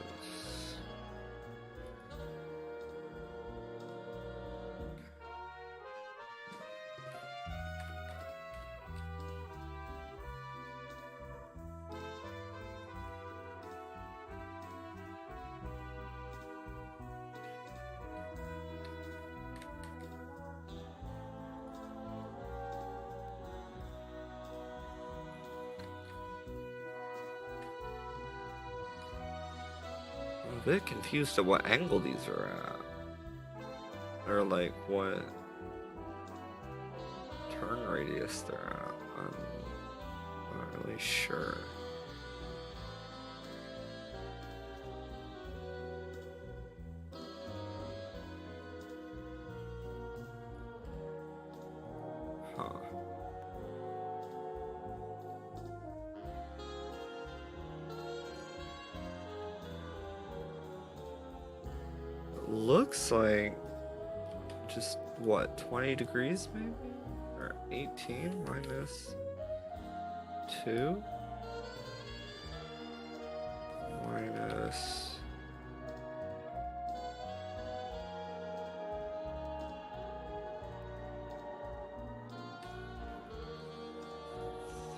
I'm a bit confused at what angle these are at. Or like what turn radius they're at. I'm not really sure. Huh. Looks like just what, 20 degrees maybe? Or 18 minus 2 minus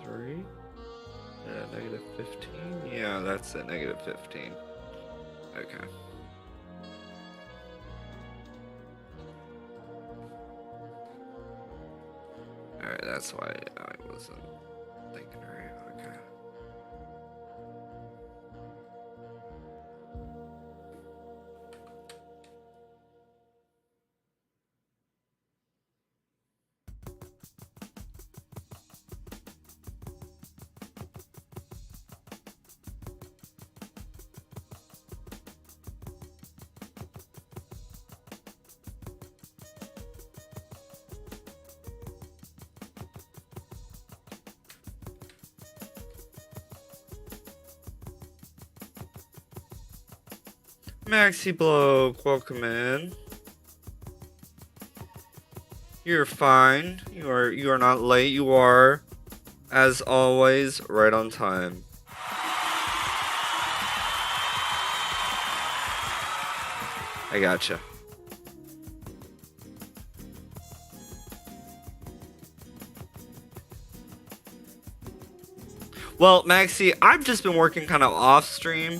3? Yeah, negative 15? Yeah, that's it, negative 15. Okay. Alright, that's why I wasn't thinking right. Okay. Maxi Bloke, welcome in. You're fine. You are not late. You are, as always, right on time. I gotcha. Well, Maxi, I've just been working kind of off stream.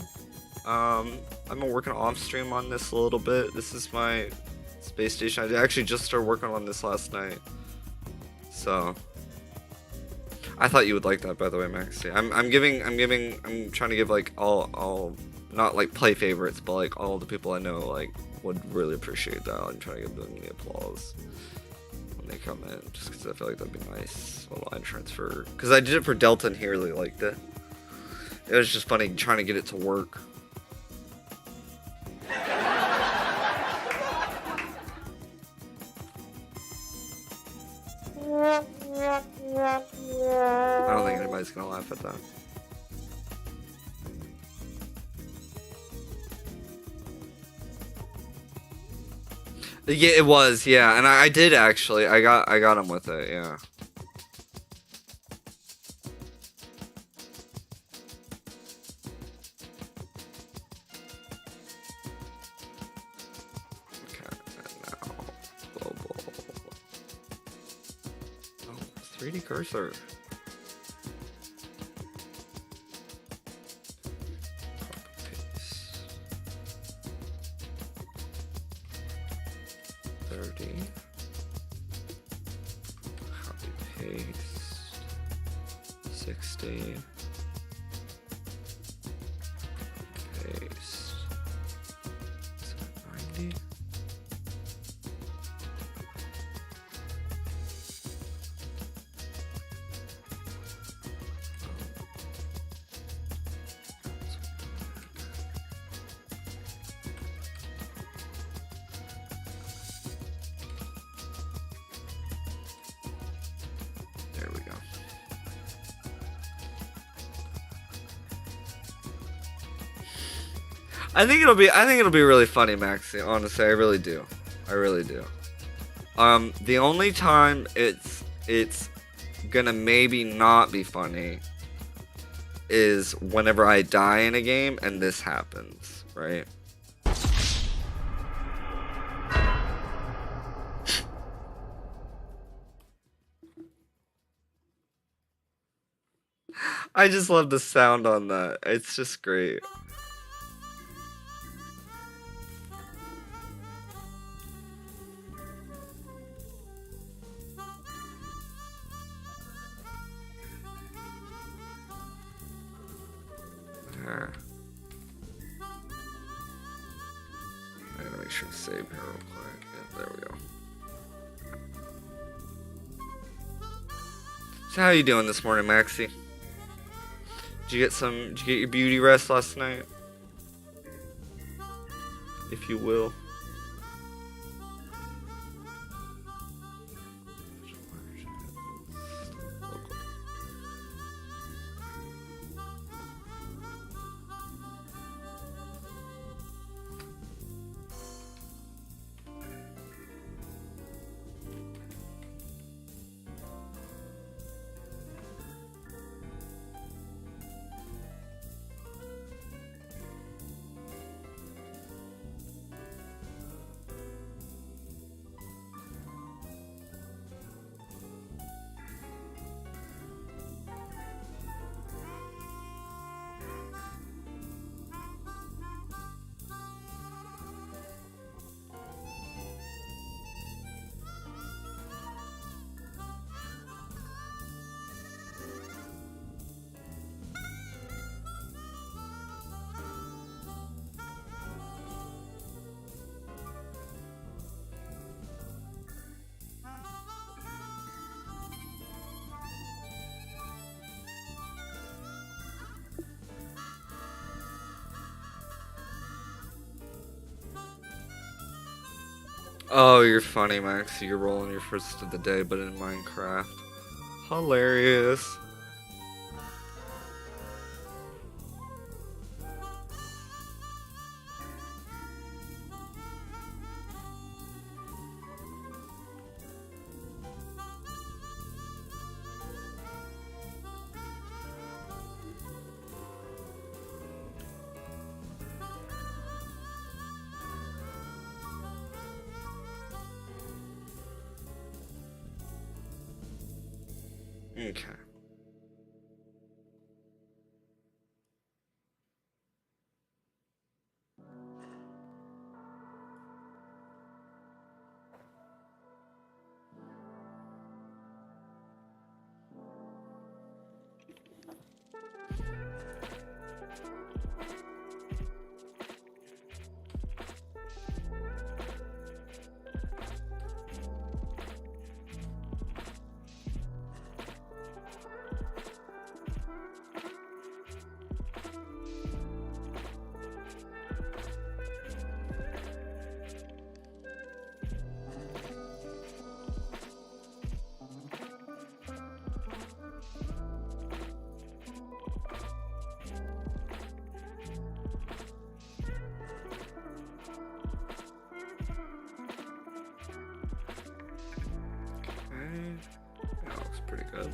I've been working off stream on this a little bit. This is my space station. I actually just started working on this last night. So I thought you would like that, by the way, Maxi. I'm trying to give like all not like play favorites, but like all the people I know like would really appreciate that. I'm trying to give them the applause when they come in, just because I feel like that'd be nice. A line transfer, because I did it for Delta and he really liked it. It was just funny trying to get it to work. I don't think anybody's gonna laugh at that. Yeah, it was, yeah, and I did actually. I got him with it, yeah. Okay, and now global. Oh, 3D cursor. Copy paste 60 paste 90. I think it'll be really funny, Maxie. Honestly, I really do. I really do. The only time it's gonna maybe not be funny is whenever I die in a game and this happens, right? I just love the sound on that. It's just great. There. I gotta make sure to save here real quick. Yeah, there we go. So how you doing this morning, Maxie? Did you get your beauty rest last night? If you will. Oh, you're funny, Max. You're rolling your first of the day, but in Minecraft. Hilarious. Okay. That looks pretty good.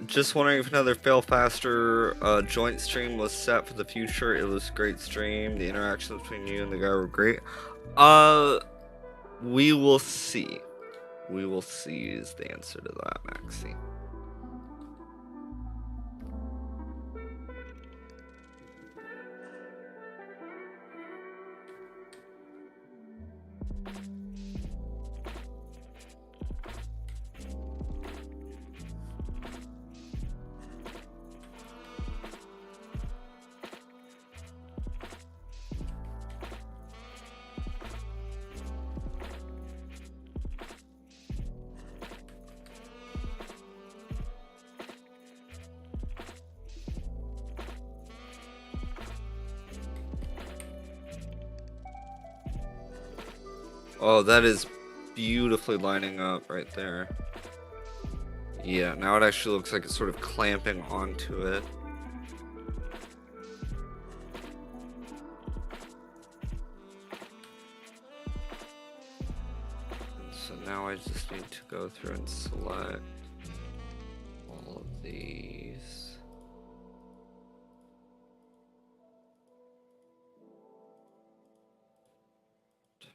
Just wondering if another Fail Faster joint stream was set for the future. It was a great stream. The interactions between you and the guy were great. We will see. We will see is the answer to that, Maxie. Oh, that is beautifully lining up right there. Yeah, now it actually looks like it's sort of clamping onto it. And so now I just need to go through and select all of these.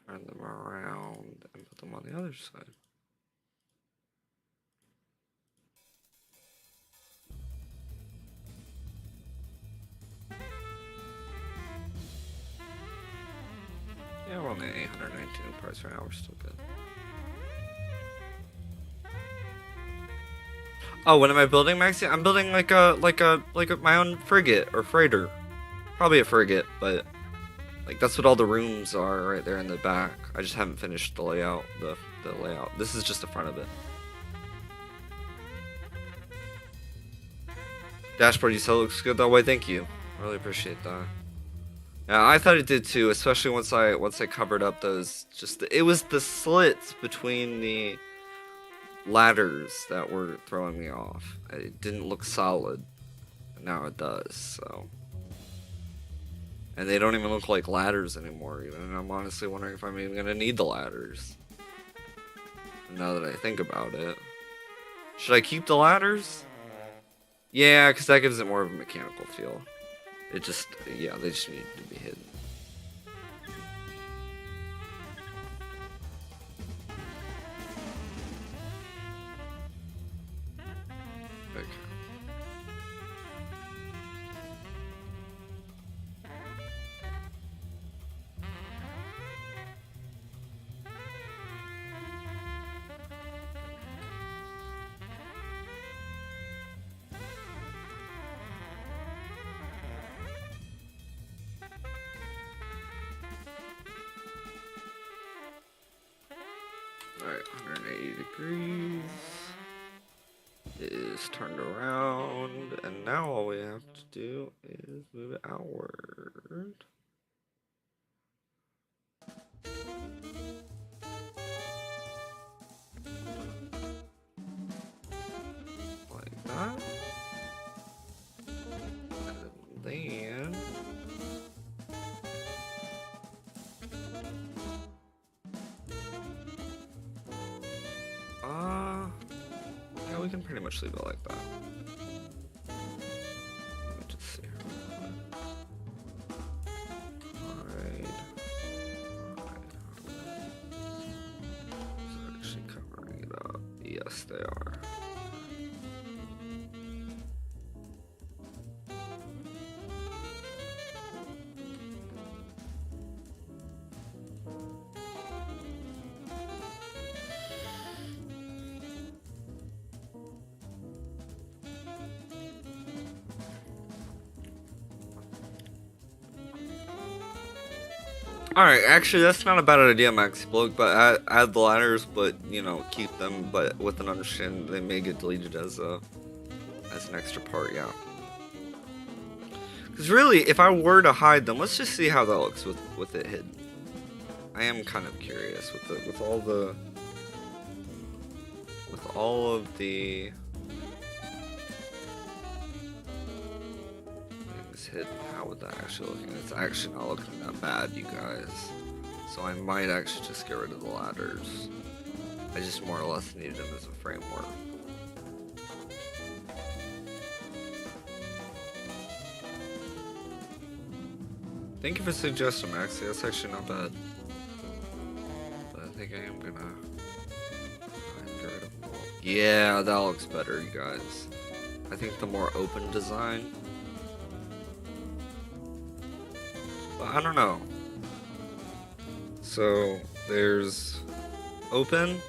Turn them around and put them on the other side. Yeah, we're only 819 parts right now. We're still good. Oh, what am I building, Maxie? I'm building like my own frigate or freighter. Probably a frigate, but like that's what all the rooms are right there in the back. I just haven't finished the layout. The layout. This is just the front of it. Dashboard you said looks good that way. Thank you. Really appreciate that. Yeah, I thought it did too, especially once I covered up those. It was the slits between the ladders that were throwing me off. It didn't look solid. Now it does. So. And they don't even look like ladders anymore, even. And I'm honestly wondering if I'm even gonna need the ladders. Now that I think about it. Should I keep the ladders? Yeah, because that gives it more of a mechanical feel. It just, yeah, they just need to be hidden. Okay. Alright, 180 degrees is turned around, and now all we have to do is move it outward. Like that. And then... yeah, we can pretty much leave it like that. Let me just see here. Alright. Is it actually covering it up? Yes, they are. Alright, actually that's not a bad idea, Maxi Bloke, but add the ladders, but, you know, keep them, but with an understanding they may get deleted as an extra part, yeah. Because really, if I were to hide them, let's just see how that looks with it hidden. I am kind of curious with all of the things hidden. How would that actually look? It's actually not looking that bad, you guys. So I might actually just get rid of the ladders. I just more or less needed them as a framework. Thank you for suggesting, Maxie. That's actually not bad. But I think I am gonna get rid of them all. Yeah, that looks better, you guys. I think the more open design. But I don't know. So There's open.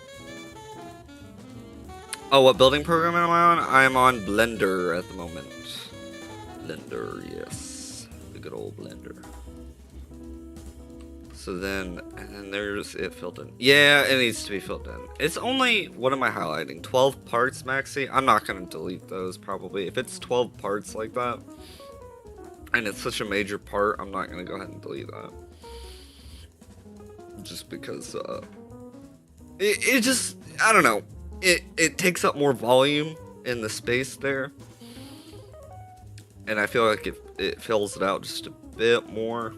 Oh, what building program am I on? I'm on Blender at the moment. Blender, yes. The good old Blender. So then, and then there's it filled in. Yeah, it needs to be filled in. It's only, what am I highlighting? 12 parts, Maxi? I'm not going to delete those, probably. If it's 12 parts like that, and it's such a major part, I'm not going to go ahead and delete that. Just because, it just, I don't know. It takes up more volume in the space there. And I feel like it fills it out just a bit more.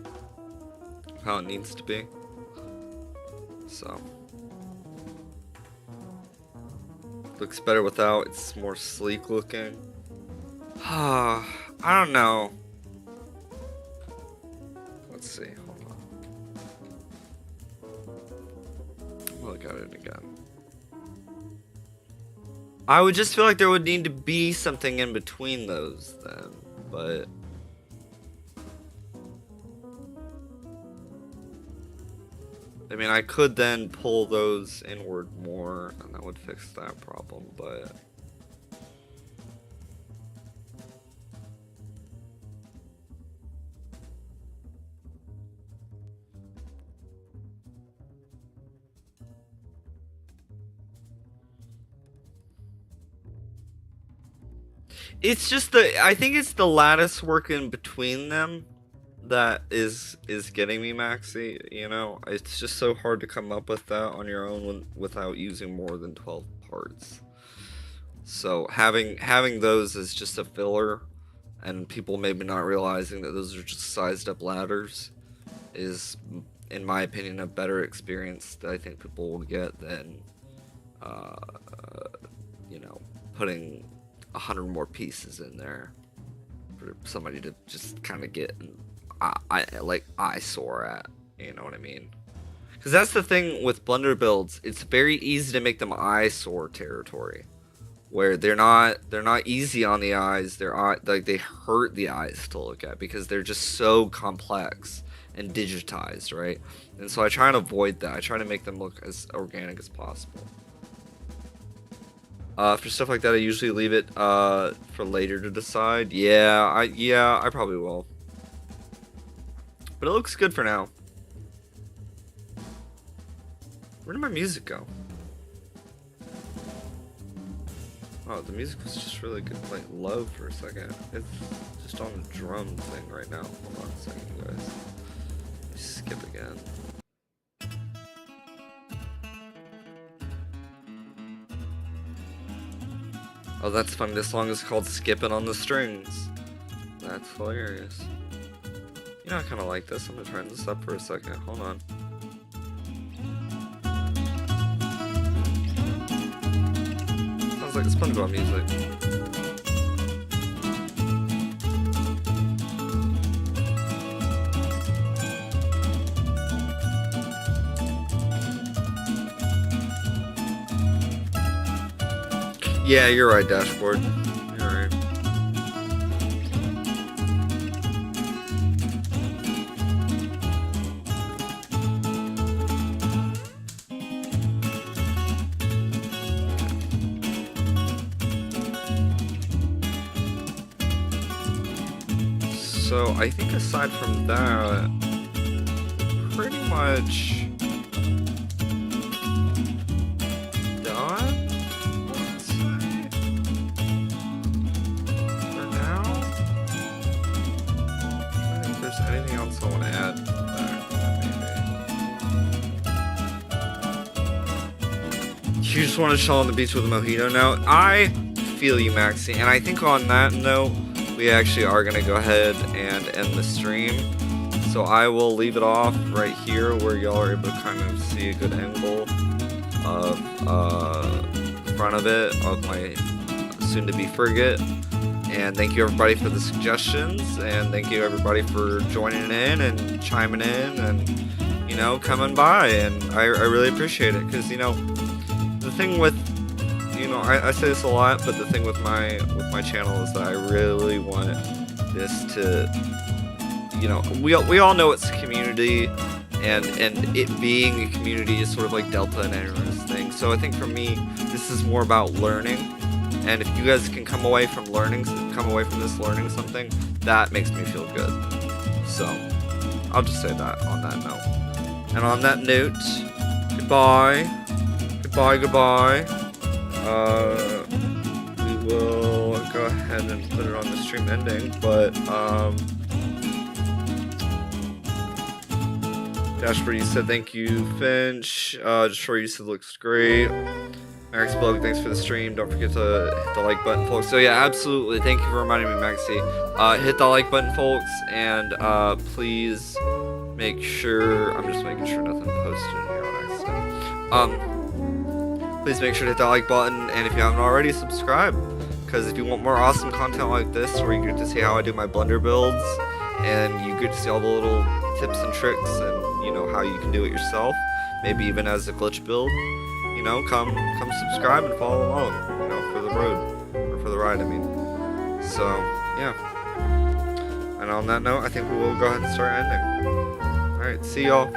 How it needs to be. So. Looks better without. It's more sleek looking. I don't know. Let's see. Hold on. Look at it again. I would just feel like there would need to be something in between those then, but I mean, I could then pull those inward more and that would fix that problem, but it's just I think it's the lattice work in between them that is getting me, Maxi. You know, it's just so hard to come up with that on your own without using more than 12 parts. So having those as just a filler, and people maybe not realizing that those are just sized up ladders, is, in my opinion, a better experience that I think people will get than, you know, putting 100 more pieces in there for somebody to just kind of get like eyesore at, you know what I mean? Because that's the thing with Blender builds, it's very easy to make them eyesore territory, where they're not easy on the eyes. Like they hurt the eyes to look at because they're just so complex and digitized, right? And so I try and avoid that. I try to make them look as organic as possible. For stuff like that, I usually leave it for later to decide. Yeah, I probably will. But it looks good for now. Where did my music go? Oh, the music was just really good, like low for a second. It's just on the drum thing right now. Hold on a second, guys. Let me skip again. Oh, that's funny. This song is called Skipping on the Strings. That's hilarious. You know, I kind of like this. I'm gonna turn this up for a second. Hold on. Sounds like SpongeBob music. Yeah, you're right, Dashboard. You're right. So I think aside from that, pretty much done. Anything else I want to add there? Maybe. You just want to chill on the beach with a mojito now? I feel you, Maxi. And I think on that note, we actually are going to go ahead and end the stream. So I will leave it off right here where y'all are able to kind of see a good angle of the front of it, of my soon-to-be frigate. And thank you everybody for the suggestions, and thank you everybody for joining in and chiming in and, you know, coming by, and I really appreciate it, because, you know, the thing with, you know, I say this a lot, but the thing with my channel is that I really want this to, you know, we all know it's a community, and it being a community is sort of like Delta and Enter's thing. So I think for me, this is more about learning. And if you guys can come away from this learning something, that makes me feel good. So I'll just say that on that note. And on that note, goodbye. Goodbye. We will go ahead and put it on the stream ending, but Dashboard, you said thank you, Finch. Destroy, you said looks great. Max Blog, thanks for the stream. Don't forget to hit the like button, folks. So yeah, absolutely. Thank you for reminding me, Maxie. Hit the like button, folks, and please make sure. I'm just making sure nothing posted in here on accident. Please make sure to hit that like button, and if you haven't already, subscribe. Because if you want more awesome content like this, where you get to see how I do my Blender builds, and you get to see all the little tips and tricks, and you know how you can do it yourself, maybe even as a glitch build. You know, come subscribe and follow along, you know, for the road, or for the ride, I mean. So, yeah. And on that note, I think we will go ahead and start ending. Alright, see y'all.